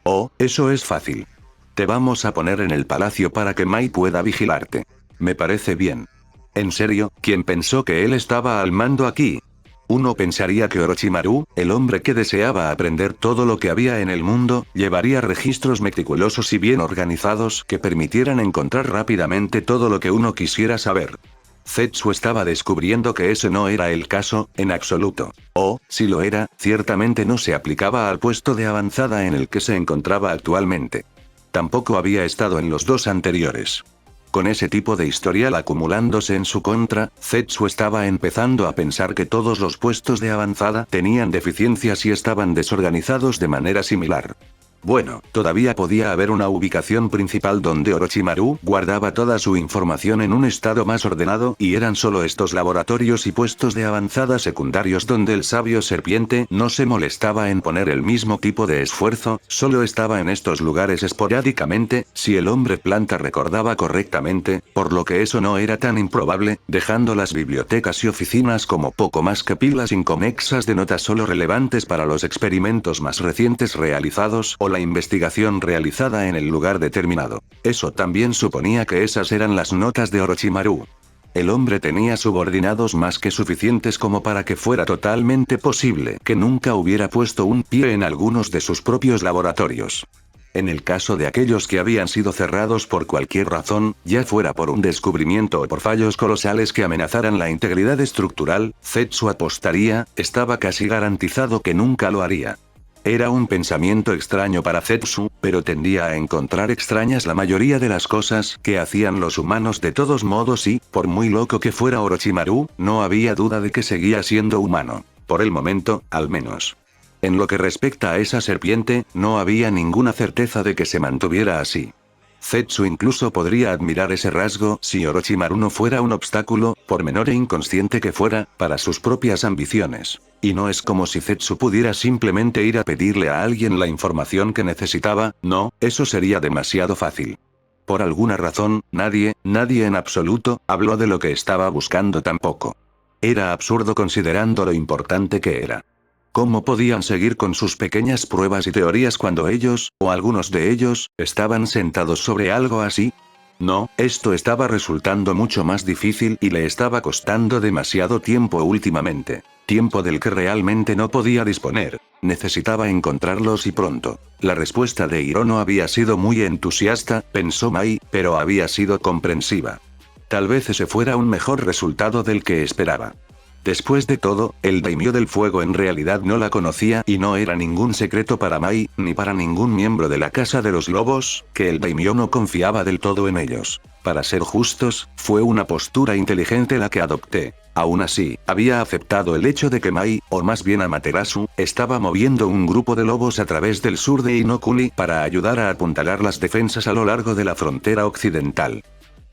[SPEAKER 2] Oh, eso es fácil. Te vamos a poner en el palacio para que Mai pueda vigilarte. Me parece bien. ¿En serio, quién pensó que él estaba al mando aquí? Uno pensaría que Orochimaru, el hombre que deseaba aprender todo lo que había en el mundo, llevaría registros meticulosos y bien organizados que permitieran encontrar rápidamente todo lo que uno quisiera saber. Zetsu estaba descubriendo que ese no era el caso, en absoluto. O, si lo era, ciertamente no se aplicaba al puesto de avanzada en el que se encontraba actualmente. Tampoco había estado en los dos anteriores. Con ese tipo de historial acumulándose en su contra, Zetsu estaba empezando a pensar que todos los puestos de avanzada tenían deficiencias y estaban desorganizados de manera similar. Bueno, todavía podía haber una ubicación principal donde Orochimaru guardaba toda su información en un estado más ordenado, y eran solo estos laboratorios y puestos de avanzada secundarios donde el sabio serpiente no se molestaba en poner el mismo tipo de esfuerzo, solo estaba en estos lugares esporádicamente, si el hombre planta recordaba correctamente, por lo que eso no era tan improbable, dejando las bibliotecas y oficinas como poco más que pilas inconexas de notas solo relevantes para los experimentos más recientes realizados o la investigación realizada en el lugar determinado. Eso también suponía que esas eran las notas de Orochimaru. El hombre tenía subordinados más que suficientes como para que fuera totalmente posible que nunca hubiera puesto un pie en algunos de sus propios laboratorios. En el caso de aquellos que habían sido cerrados por cualquier razón, ya fuera por un descubrimiento o por fallos colosales que amenazaran la integridad estructural, Zetsu apostaría, estaba casi garantizado que nunca lo haría. Era un pensamiento extraño para Zetsu, pero tendía a encontrar extrañas la mayoría de las cosas que hacían los humanos de todos modos y, por muy loco que fuera Orochimaru, no había duda de que seguía siendo humano. Por el momento, al menos. En lo que respecta a esa serpiente, no había ninguna certeza de que se mantuviera así. Zetsu incluso podría admirar ese rasgo si Orochimaru no fuera un obstáculo, por menor e inconsciente que fuera, para sus propias ambiciones. Y no es como si Zetsu pudiera simplemente ir a pedirle a alguien la información que necesitaba, no, eso sería demasiado fácil. Por alguna razón, nadie en absoluto, habló de lo que estaba buscando tampoco. Era absurdo considerando lo importante que era. ¿Cómo podían seguir con sus pequeñas pruebas y teorías cuando ellos, o algunos de ellos, estaban sentados sobre algo así? No, esto estaba resultando mucho más difícil y le estaba costando demasiado tiempo últimamente. Tiempo del que realmente no podía disponer. Necesitaba encontrarlos y pronto. La respuesta de Hirono había sido muy entusiasta, pensó Mai, pero había sido comprensiva. Tal vez ese fuera un mejor resultado del que esperaba. Después de todo, el daimyo del fuego en realidad no la conocía y no era ningún secreto para Mai, ni para ningún miembro de la Casa de los Lobos, que el daimyo no confiaba del todo en ellos. Para ser justos, fue una postura inteligente la que adopté. Aún así, había aceptado el hecho de que Mai, o más bien Amaterasu, estaba moviendo un grupo de lobos a través del sur de Inokuni para ayudar a apuntalar las defensas a lo largo de la frontera occidental.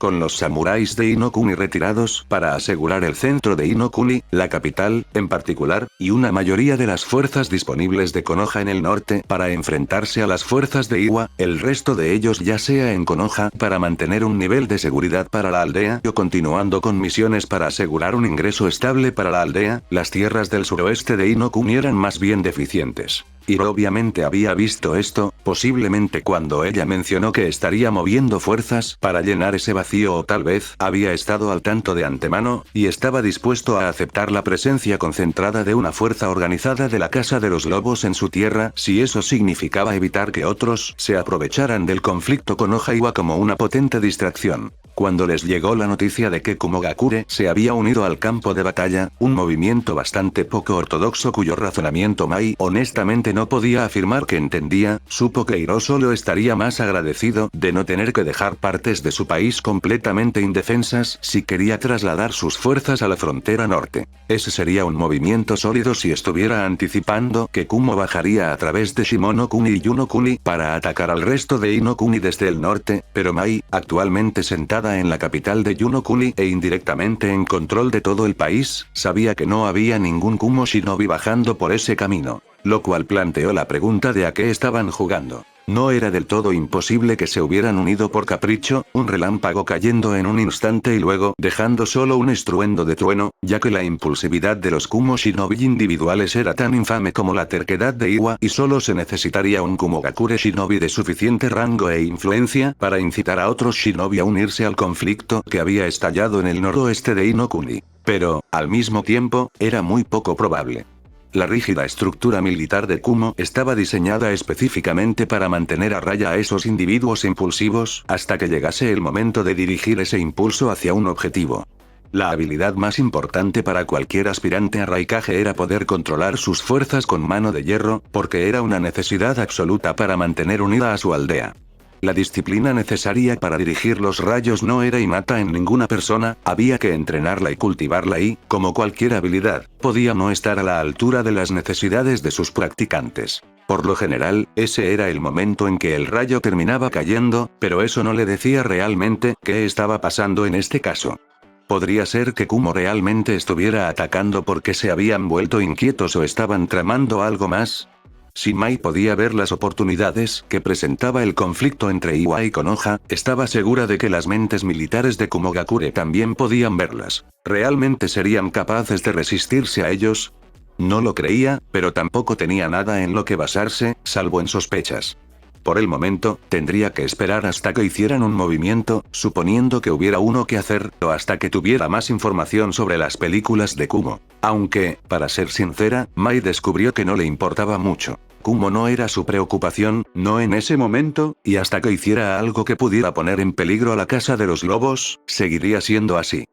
[SPEAKER 2] Con los samuráis de Inokuni retirados para asegurar el centro de Inokuni, la capital, en particular, y una mayoría de las fuerzas disponibles de Konoha en el norte para enfrentarse a las fuerzas de Iwa, el resto de ellos ya sea en Konoha para mantener un nivel de seguridad para la aldea o continuando con misiones para asegurar un ingreso estable para la aldea, las tierras del suroeste de Inokuni eran más bien deficientes. Y obviamente había visto esto, posiblemente cuando ella mencionó que estaría moviendo fuerzas para llenar ese vacío o tal vez había estado al tanto de antemano, y estaba dispuesto a aceptar la presencia concentrada de una fuerza organizada de la Casa de los Lobos en su tierra si eso significaba evitar que otros se aprovecharan del conflicto con Ojaiwa como una potente distracción. Cuando les llegó la noticia de que Kumogakure se había unido al campo de batalla, un movimiento bastante poco ortodoxo cuyo razonamiento Mai honestamente aunque no podía afirmar que entendía, supo que Hiro solo estaría más agradecido de no tener que dejar partes de su país completamente indefensas si quería trasladar sus fuerzas a la frontera norte. Ese sería un movimiento sólido si estuviera anticipando que Kumo bajaría a través de Shimono-kuni y Yuno-kuni para atacar al resto de Ino-kuni desde el norte, pero Mai, actualmente sentada en la capital de Yuno-kuni e indirectamente en control de todo el país, sabía que no había ningún Kumo shinobi bajando por ese camino. Lo cual planteó la pregunta de a qué estaban jugando. No era del todo imposible que se hubieran unido por capricho, un relámpago cayendo en un instante y luego dejando solo un estruendo de trueno, ya que la impulsividad de los Kumo shinobi individuales era tan infame como la terquedad de Iwa y solo se necesitaría un Kumogakure shinobi de suficiente rango e influencia para incitar a otros shinobi a unirse al conflicto que había estallado en el noroeste de Ino-kuni. Pero, al mismo tiempo, era muy poco probable. La rígida estructura militar de Kumo estaba diseñada específicamente para mantener a raya a esos individuos impulsivos hasta que llegase el momento de dirigir ese impulso hacia un objetivo. La habilidad más importante para cualquier aspirante a Raikage era poder controlar sus fuerzas con mano de hierro, porque era una necesidad absoluta para mantener unida a su aldea. La disciplina necesaria para dirigir los rayos no era innata en ninguna persona, había que entrenarla y cultivarla y, como cualquier habilidad, podía no estar a la altura de las necesidades de sus practicantes. Por lo general, ese era el momento en que el rayo terminaba cayendo, pero eso no le decía realmente qué estaba pasando en este caso. ¿Podría ser que Kumo realmente estuviera atacando porque se habían vuelto inquietos o estaban tramando algo más? Si Mai podía ver las oportunidades que presentaba el conflicto entre Iwa y Konoha, estaba segura de que las mentes militares de Kumogakure también podían verlas. ¿Realmente serían capaces de resistirse a ellos? No lo creía, pero tampoco tenía nada en lo que basarse, salvo en sospechas. Por el momento, tendría que esperar hasta que hicieran un movimiento, suponiendo que hubiera uno que hacer, o hasta que tuviera más información sobre las películas de Kumo. Aunque, para ser sincera, Mai descubrió que no le importaba mucho. Kumo no era su preocupación, no en ese momento, y hasta que hiciera algo que pudiera poner en peligro a la casa de los lobos, seguiría siendo así.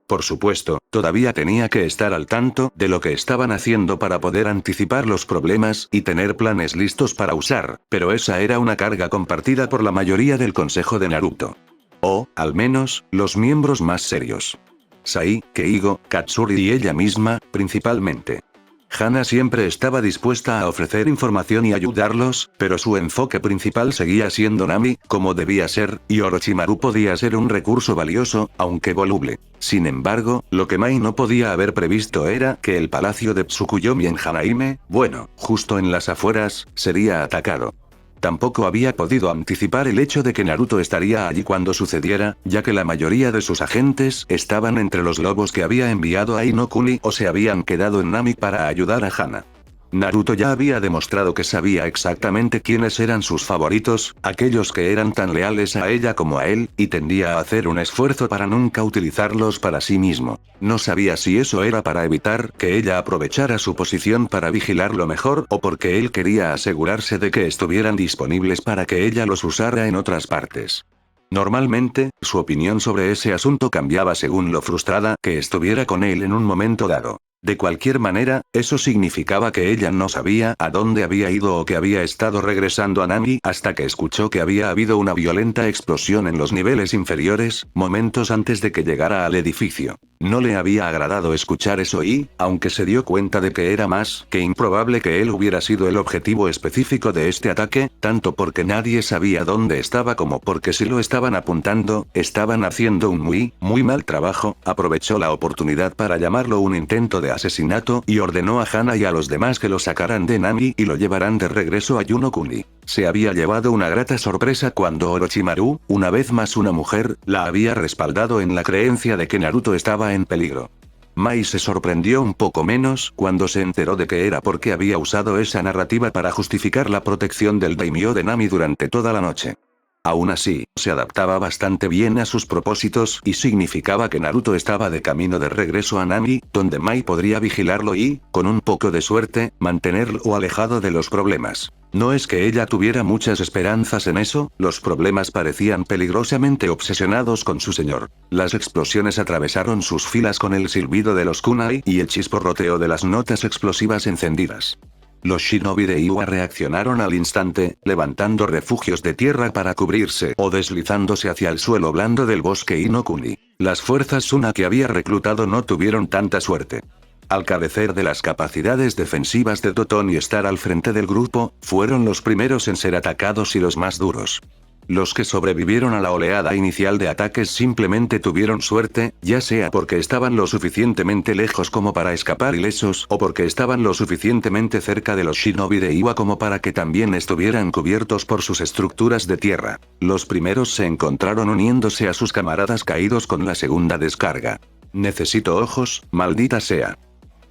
[SPEAKER 2] Por supuesto, todavía tenía que estar al tanto de lo que estaban haciendo para poder anticipar los problemas y tener planes listos para usar, pero esa era una carga compartida por la mayoría del consejo de Naruto. O, al menos, los miembros más serios. Sai, Keigo, Katsuri y ella misma, principalmente. Hana siempre estaba dispuesta a ofrecer información y ayudarlos, pero su enfoque principal seguía siendo Nami, como debía ser, y Orochimaru podía ser un recurso valioso, aunque voluble. Sin embargo, lo que Mai no podía haber previsto era que el palacio de Tsukuyomi en Hanaime, bueno, justo en las afueras, sería atacado. Tampoco había podido anticipar el hecho de que Naruto estaría allí cuando sucediera, ya que la mayoría de sus agentes estaban entre los lobos que había enviado a Ino-kuni o se habían quedado en Nami para ayudar a Hana. Naruto ya había demostrado que sabía exactamente quiénes eran sus favoritos, aquellos que eran tan leales a ella como a él, y tendía a hacer un esfuerzo para nunca utilizarlos para sí mismo. No sabía si eso era para evitar que ella aprovechara su posición para vigilarlo mejor o porque él quería asegurarse de que estuvieran disponibles para que ella los usara en otras partes. Normalmente, su opinión sobre ese asunto cambiaba según lo frustrada que estuviera con él en un momento dado. De cualquier manera, eso significaba que ella no sabía a dónde había ido o que había estado regresando a Nami hasta que escuchó que había habido una violenta explosión en los niveles inferiores, momentos antes de que llegara al edificio. No le había agradado escuchar eso y, aunque se dio cuenta de que era más que improbable que él hubiera sido el objetivo específico de este ataque, tanto porque nadie sabía dónde estaba como porque si lo estaban apuntando, estaban haciendo un muy mal trabajo, aprovechó la oportunidad para llamarlo un intento de asesinato y ordenó a Hana y a los demás que lo sacaran de Nami y lo llevaran de regreso a Yuno-kuni. Se había llevado una grata sorpresa cuando Orochimaru, una vez más una mujer, la había respaldado en la creencia de que Naruto estaba en peligro. Mai se sorprendió un poco menos cuando se enteró de que era porque había usado esa narrativa para justificar la protección del daimyo de Nami durante toda la noche. Aún así, se adaptaba bastante bien a sus propósitos y significaba que Naruto estaba de camino de regreso a Nami, donde Mai podría vigilarlo y, con un poco de suerte, mantenerlo alejado de los problemas. No es que ella tuviera muchas esperanzas en eso, los problemas parecían peligrosamente obsesionados con su señor. Las explosiones atravesaron sus filas con el silbido de los kunai y el chisporroteo de las notas explosivas encendidas. Los shinobi de Iwa reaccionaron al instante, levantando refugios de tierra para cubrirse o deslizándose hacia el suelo blando del bosque Inokuni. Las fuerzas Suna que había reclutado no tuvieron tanta suerte. Al carecer de las capacidades defensivas de Toton y estar al frente del grupo, fueron los primeros en ser atacados y los más duros. Los que sobrevivieron a la oleada inicial de ataques simplemente tuvieron suerte, ya sea porque estaban lo suficientemente lejos como para escapar ilesos o porque estaban lo suficientemente cerca de los shinobi de Iwa como para que también estuvieran cubiertos por sus estructuras de tierra. Los primeros se encontraron uniéndose a sus camaradas caídos con la segunda descarga. «Necesito ojos, maldita sea»,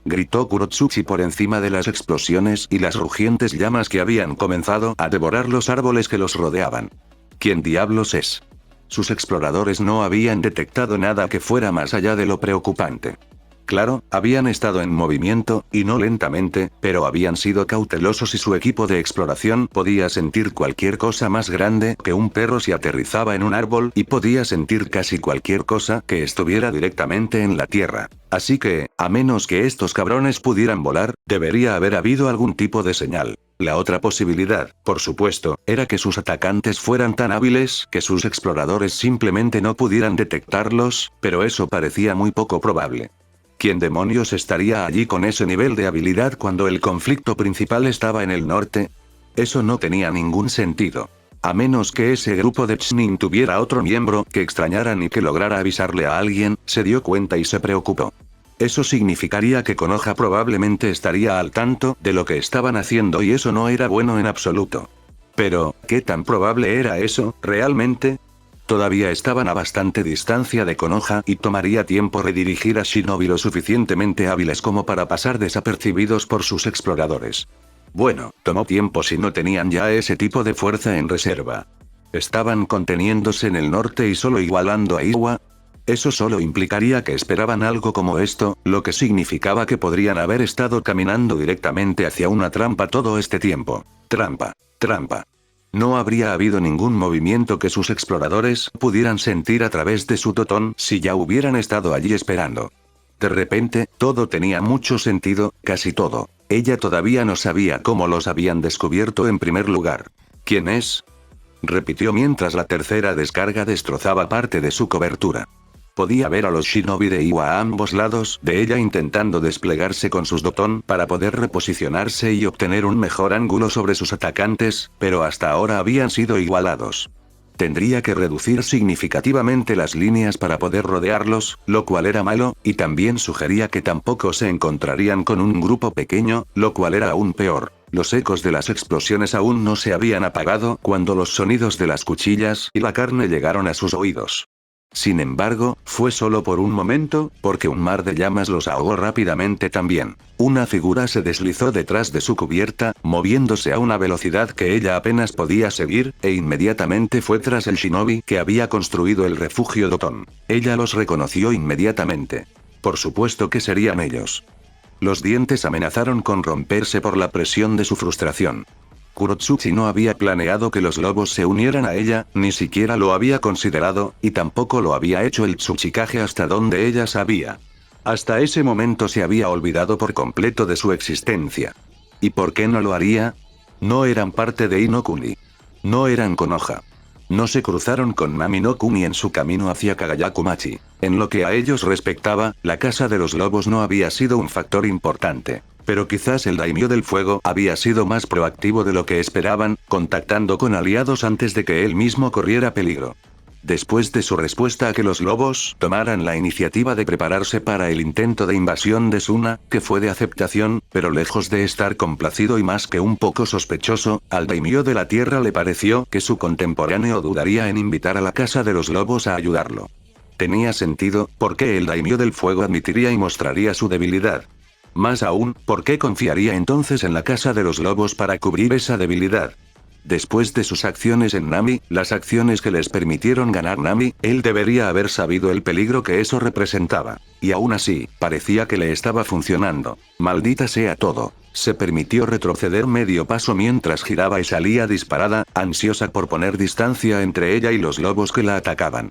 [SPEAKER 2] gritó Kurotsuchi por encima de las explosiones y las rugientes llamas que habían comenzado a devorar los árboles que los rodeaban. ¿Quién diablos es? Sus exploradores no habían detectado nada que fuera más allá de lo preocupante. Claro, habían estado en movimiento, y no lentamente, pero habían sido cautelosos y su equipo de exploración podía sentir cualquier cosa más grande que un perro si aterrizaba en un árbol y podía sentir casi cualquier cosa que estuviera directamente en la tierra. Así que, a menos que estos cabrones pudieran volar, debería haber habido algún tipo de señal. La otra posibilidad, por supuesto, era que sus atacantes fueran tan hábiles que sus exploradores simplemente no pudieran detectarlos, pero eso parecía muy poco probable. ¿Quién demonios estaría allí con ese nivel de habilidad cuando el conflicto principal estaba en el norte? Eso no tenía ningún sentido. A menos que ese grupo de Chunin tuviera otro miembro que extrañaran y que lograra avisarle a alguien, se dio cuenta y se preocupó. Eso significaría que Konoha probablemente estaría al tanto de lo que estaban haciendo y eso no era bueno en absoluto. Pero, ¿qué tan probable era eso, realmente? Todavía estaban a bastante distancia de Konoha y tomaría tiempo redirigir a shinobi lo suficientemente hábiles como para pasar desapercibidos por sus exploradores. Bueno, tomó tiempo si no tenían ya ese tipo de fuerza en reserva. ¿Estaban conteniéndose en el norte y solo igualando a Iwa? Eso solo implicaría que esperaban algo como esto, lo que significaba que podrían haber estado caminando directamente hacia una trampa todo este tiempo. Trampa. Trampa. No habría habido ningún movimiento que sus exploradores pudieran sentir a través de su totón si ya hubieran estado allí esperando. De repente, todo tenía mucho sentido, casi todo. Ella todavía no sabía cómo los habían descubierto en primer lugar. ¿Quién es?, repitió mientras la tercera descarga destrozaba parte de su cobertura. Podía ver a los shinobi de Iwa a ambos lados de ella intentando desplegarse con sus dotón para poder reposicionarse y obtener un mejor ángulo sobre sus atacantes, pero hasta ahora habían sido igualados. Tendría que reducir significativamente las líneas para poder rodearlos, lo cual era malo, y también sugería que tampoco se encontrarían con un grupo pequeño, lo cual era aún peor. Los ecos de las explosiones aún no se habían apagado cuando los sonidos de las cuchillas y la carne llegaron a sus oídos. Sin embargo, fue solo por un momento, porque un mar de llamas los ahogó rápidamente también. Una figura se deslizó detrás de su cubierta, moviéndose a una velocidad que ella apenas podía seguir, e inmediatamente fue tras el shinobi que había construido el refugio Doton. Ella los reconoció inmediatamente. Por supuesto que serían ellos. Los dientes amenazaron con romperse por la presión de su frustración. Kurotsuchi no había planeado que los lobos se unieran a ella, ni siquiera lo había considerado, y tampoco lo había hecho el Tsuchikage hasta donde ella sabía. Hasta ese momento se había olvidado por completo de su existencia. ¿Y por qué no lo haría? No eran parte de Inokuni. No eran Konoha. No se cruzaron con Nami no Kuni en su camino hacia Kagayakumachi. En lo que a ellos respectaba, la casa de los lobos no había sido un factor importante. Pero quizás el daimyo del fuego había sido más proactivo de lo que esperaban, contactando con aliados antes de que él mismo corriera peligro. Después de su respuesta a que los lobos tomaran la iniciativa de prepararse para el intento de invasión de Suna, que fue de aceptación, pero lejos de estar complacido y más que un poco sospechoso, al daimyo de la tierra le pareció que su contemporáneo dudaría en invitar a la casa de los lobos a ayudarlo. Tenía sentido, porque el daimyo del fuego admitiría y mostraría su debilidad. Más aún, ¿por qué confiaría entonces en la casa de los lobos para cubrir esa debilidad? Después de sus acciones en Nami, las acciones que les permitieron ganar Nami, él debería haber sabido el peligro que eso representaba. Y aún así, parecía que le estaba funcionando. Maldita sea todo. Se permitió retroceder medio paso mientras giraba y salía disparada, ansiosa por poner distancia entre ella y los lobos que la atacaban.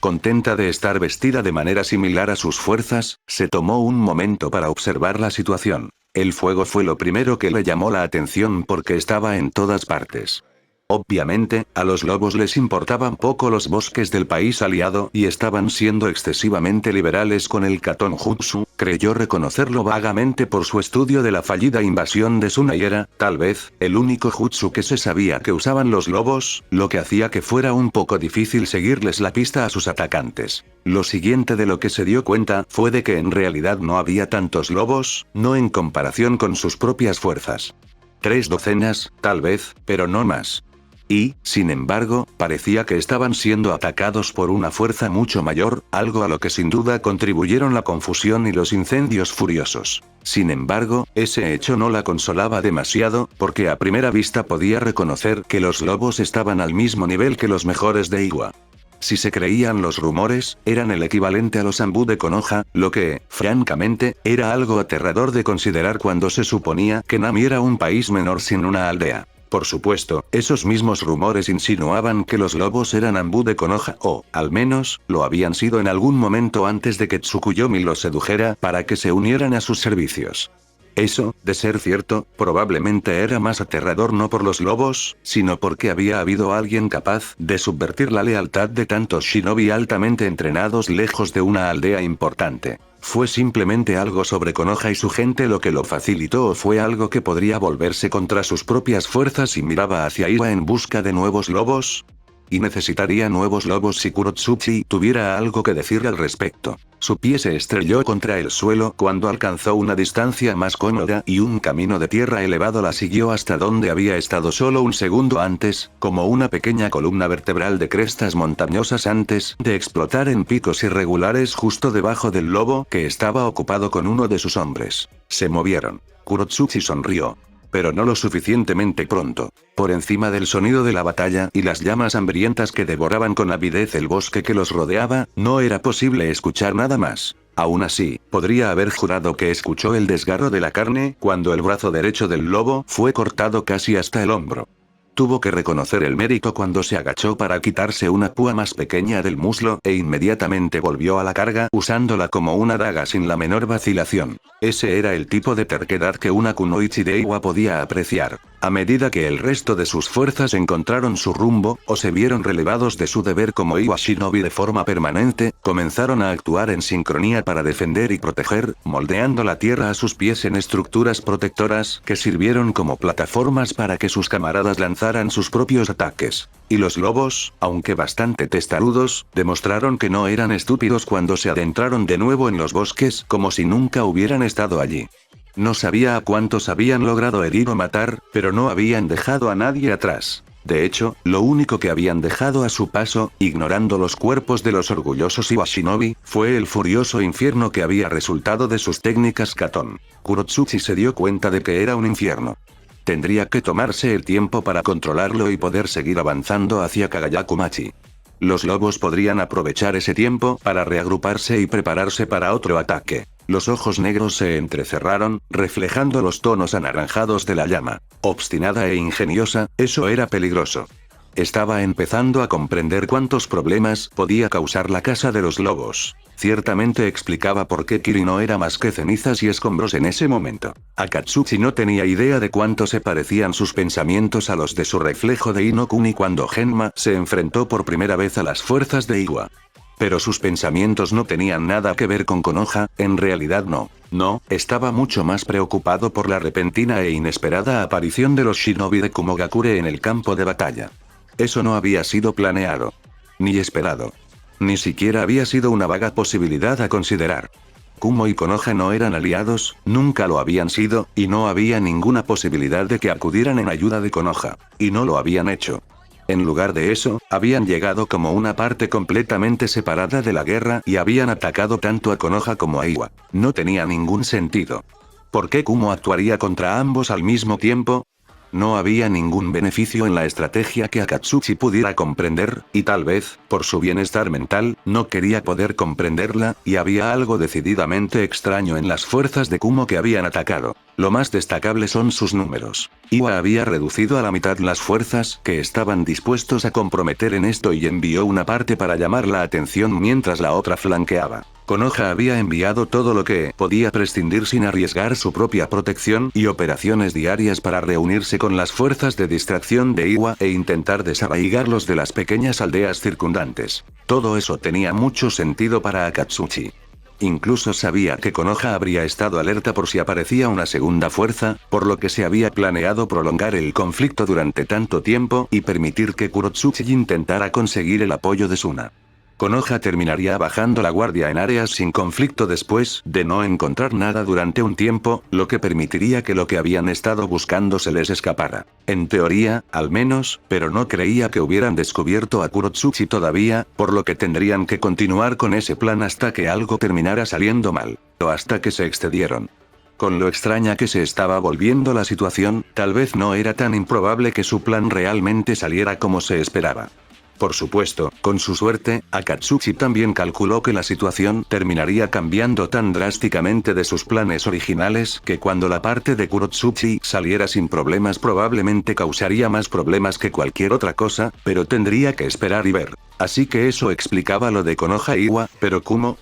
[SPEAKER 2] Contenta de estar vestida de manera similar a sus fuerzas, se tomó un momento para observar la situación. El fuego fue lo primero que le llamó la atención porque estaba en todas partes. Obviamente, a los lobos les importaban poco los bosques del país aliado y estaban siendo excesivamente liberales con el Katon Jutsu, creyó reconocerlo vagamente por su estudio de la fallida invasión de Tsunade y era, tal vez, el único jutsu que se sabía que usaban los lobos, lo que hacía que fuera un poco difícil seguirles la pista a sus atacantes. Lo siguiente de lo que se dio cuenta fue de que en realidad no había tantos lobos, no en comparación con sus propias fuerzas. 3 docenas, tal vez, pero no más. Y, sin embargo, parecía que estaban siendo atacados por una fuerza mucho mayor, algo a lo que sin duda contribuyeron la confusión y los incendios furiosos. Sin embargo, ese hecho no la consolaba demasiado, porque a primera vista podía reconocer que los lobos estaban al mismo nivel que los mejores de Iwa. Si se creían los rumores, eran el equivalente a los Anbu de Konoha, lo que, francamente, era algo aterrador de considerar cuando se suponía que Nami era un país menor sin una aldea. Por supuesto, esos mismos rumores insinuaban que los lobos eran Anbu de Konoha o, al menos, lo habían sido en algún momento antes de que Tsukuyomi los sedujera para que se unieran a sus servicios. Eso, de ser cierto, probablemente era más aterrador no por los lobos, sino porque había habido alguien capaz de subvertir la lealtad de tantos shinobi altamente entrenados lejos de una aldea importante. ¿Fue simplemente algo sobre Konoha y su gente lo que lo facilitó o fue algo que podría volverse contra sus propias fuerzas y miraba hacia Iwa en busca de nuevos lobos? Y necesitaría nuevos lobos si Kurotsuchi tuviera algo que decir al respecto. Su pie se estrelló contra el suelo cuando alcanzó una distancia más cómoda y un camino de tierra elevado la siguió hasta donde había estado solo un segundo antes, como una pequeña columna vertebral de crestas montañosas antes de explotar en picos irregulares justo debajo del lobo que estaba ocupado con uno de sus hombres. Se movieron. Kurotsuchi sonrió. Pero no lo suficientemente pronto. Por encima del sonido de la batalla y las llamas hambrientas que devoraban con avidez el bosque que los rodeaba, no era posible escuchar nada más. Aún así, podría haber jurado que escuchó el desgarro de la carne cuando el brazo derecho del lobo fue cortado casi hasta el hombro. Tuvo que reconocer el mérito cuando se agachó para quitarse una púa más pequeña del muslo e inmediatamente volvió a la carga usándola como una daga sin la menor vacilación. Ese era el tipo de terquedad que una kunoichi de Iwa podía apreciar. A medida que el resto de sus fuerzas encontraron su rumbo, o se vieron relevados de su deber como Iwa Shinobi de forma permanente, comenzaron a actuar en sincronía para defender y proteger, moldeando la tierra a sus pies en estructuras protectoras que sirvieron como plataformas para que sus camaradas lanzaran sus propios ataques. Y los lobos, aunque bastante testarudos, demostraron que no eran estúpidos cuando se adentraron de nuevo en los bosques como si nunca hubieran estado allí. No sabía a cuántos habían logrado herir o matar, pero no habían dejado a nadie atrás. De hecho, lo único que habían dejado a su paso, ignorando los cuerpos de los orgullosos Iwa Shinobi, fue el furioso infierno que había resultado de sus técnicas Katon. Kurotsuchi se dio cuenta de que era un infierno. Tendría que tomarse el tiempo para controlarlo y poder seguir avanzando hacia Kagayakumachi. Los lobos podrían aprovechar ese tiempo para reagruparse y prepararse para otro ataque. Los ojos negros se entrecerraron, reflejando los tonos anaranjados de la llama. Obstinada e ingeniosa, eso era peligroso. Estaba empezando a comprender cuántos problemas podía causar la casa de los lobos. Ciertamente explicaba por qué Kiri no era más que cenizas y escombros en ese momento. Akatsuki no tenía idea de cuánto se parecían sus pensamientos a los de su reflejo de Inokuni cuando Genma se enfrentó por primera vez a las fuerzas de Iwa. Pero sus pensamientos no tenían nada que ver con Konoha, en realidad no. No, estaba mucho más preocupado por la repentina e inesperada aparición de los shinobi de Kumogakure en el campo de batalla. Eso no había sido planeado. Ni esperado. Ni siquiera había sido una vaga posibilidad a considerar. Kumo y Konoha no eran aliados, nunca lo habían sido, y no había ninguna posibilidad de que acudieran en ayuda de Konoha. Y no lo habían hecho. En lugar de eso, habían llegado como una parte completamente separada de la guerra y habían atacado tanto a Konoha como a Iwa. No tenía ningún sentido. ¿Por qué Kumo actuaría contra ambos al mismo tiempo? No había ningún beneficio en la estrategia que Akatsuki pudiera comprender, y tal vez, por su bienestar mental, no quería poder comprenderla, y había algo decididamente extraño en las fuerzas de Kumo que habían atacado. Lo más destacable son sus números. Iwa había reducido a la mitad las fuerzas que estaban dispuestos a comprometer en esto y envió una parte para llamar la atención mientras la otra flanqueaba. Konoha había enviado todo lo que podía prescindir sin arriesgar su propia protección y operaciones diarias para reunirse con las fuerzas de distracción de Iwa e intentar desarraigarlos de las pequeñas aldeas circundantes. Todo eso tenía mucho sentido para Akatsuchi. Incluso sabía que Konoha habría estado alerta por si aparecía una segunda fuerza, por lo que se había planeado prolongar el conflicto durante tanto tiempo y permitir que Kurotsuchi intentara conseguir el apoyo de Suna. Konoha terminaría bajando la guardia en áreas sin conflicto después de no encontrar nada durante un tiempo, lo que permitiría que lo que habían estado buscando se les escapara. En teoría, al menos, pero no creía que hubieran descubierto a Kurotsuchi todavía, por lo que tendrían que continuar con ese plan hasta que algo terminara saliendo mal, o hasta que se excedieron. Con lo extraña que se estaba volviendo la situación, tal vez no era tan improbable que su plan realmente saliera como se esperaba. Por supuesto, con su suerte, Akatsuchi también calculó que la situación terminaría cambiando tan drásticamente de sus planes originales que cuando la parte de Kurotsuchi saliera sin problemas probablemente causaría más problemas que cualquier otra cosa, pero tendría que esperar y ver. Así que eso explicaba lo de Konoha e Iwa, pero Kumo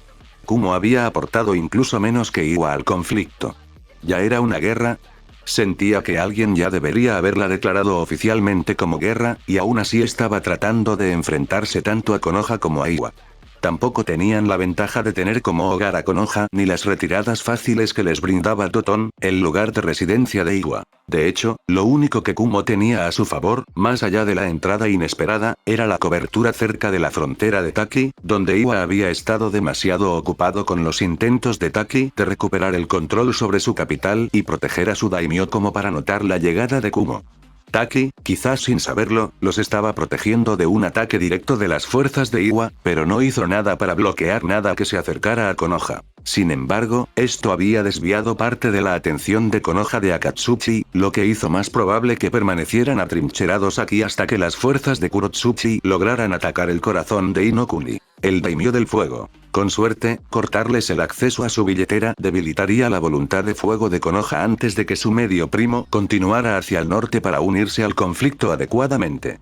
[SPEAKER 2] había aportado incluso menos que Iwa al conflicto. ¿Ya era una guerra? Sentía que alguien ya debería haberla declarado oficialmente como guerra, y aún así estaba tratando de enfrentarse tanto a Konoha como a Iwa. Tampoco tenían la ventaja de tener como hogar a Konoha ni las retiradas fáciles que les brindaba Toton, el lugar de residencia de Iwa. De hecho, lo único que Kumo tenía a su favor, más allá de la entrada inesperada, era la cobertura cerca de la frontera de Taki, donde Iwa había estado demasiado ocupado con los intentos de Taki de recuperar el control sobre su capital y proteger a su daimyo como para notar la llegada de Kumo. Taki, quizás sin saberlo, los estaba protegiendo de un ataque directo de las fuerzas de Iwa, pero no hizo nada para bloquear nada que se acercara a Konoha. Sin embargo, esto había desviado parte de la atención de Konoha de Akatsuchi, lo que hizo más probable que permanecieran atrincherados aquí hasta que las fuerzas de Kurotsuchi lograran atacar el corazón de Inokuni, el daimyo del fuego. Con suerte, cortarles el acceso a su billetera debilitaría la voluntad de fuego de Konoha antes de que su medio primo continuara hacia el norte para unirse al conflicto adecuadamente.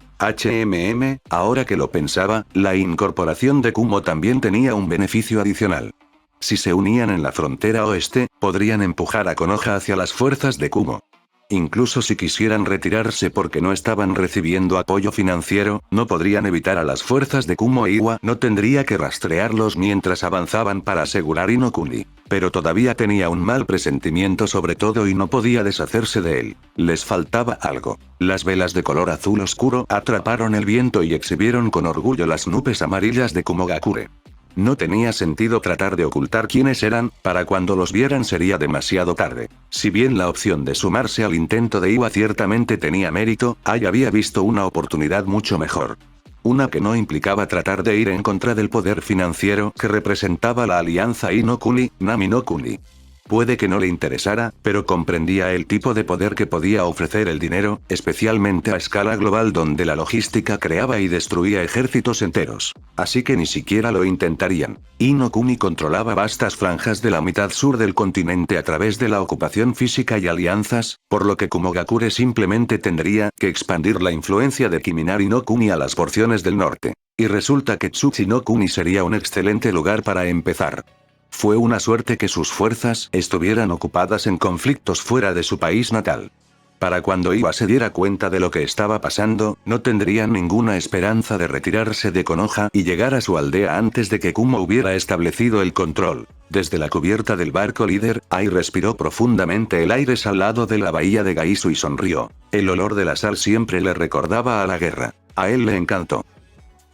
[SPEAKER 2] Ahora que lo pensaba, la incorporación de Kumo también tenía un beneficio adicional. Si se unían en la frontera oeste, podrían empujar a Konoha hacia las fuerzas de Kumo. Incluso si quisieran retirarse porque no estaban recibiendo apoyo financiero, no podrían evitar a las fuerzas de Kumo e Iwa, no tendría que rastrearlos mientras avanzaban para asegurar Inokuni. Pero todavía tenía un mal presentimiento sobre todo y no podía deshacerse de él. Les faltaba algo. Las velas de color azul oscuro atraparon el viento y exhibieron con orgullo las nubes amarillas de Kumogakure. No tenía sentido tratar de ocultar quiénes eran, para cuando los vieran sería demasiado tarde. Si bien la opción de sumarse al intento de Iwa ciertamente tenía mérito, Ai había visto una oportunidad mucho mejor. Una que no implicaba tratar de ir en contra del poder financiero que representaba la alianza Inokuni, Nami no Kuni. Puede que no le interesara, pero comprendía el tipo de poder que podía ofrecer el dinero, especialmente a escala global donde la logística creaba y destruía ejércitos enteros. Así que ni siquiera lo intentarían. Inokuni controlaba vastas franjas de la mitad sur del continente a través de la ocupación física y alianzas, por lo que Kumogakure simplemente tendría que expandir la influencia de Kiminari no Kuni a las porciones del norte. Y resulta que Tsuchi no Kuni sería un excelente lugar para empezar. Fue una suerte que sus fuerzas estuvieran ocupadas en conflictos fuera de su país natal. Para cuando Iwa se diera cuenta de lo que estaba pasando, no tendrían ninguna esperanza de retirarse de Konoha y llegar a su aldea antes de que Kumo hubiera establecido el control. Desde la cubierta del barco líder, Ai respiró profundamente el aire salado de la bahía de Gaisu y sonrió. El olor de la sal siempre le recordaba a la guerra. A él le encantó.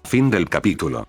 [SPEAKER 2] Fin del capítulo.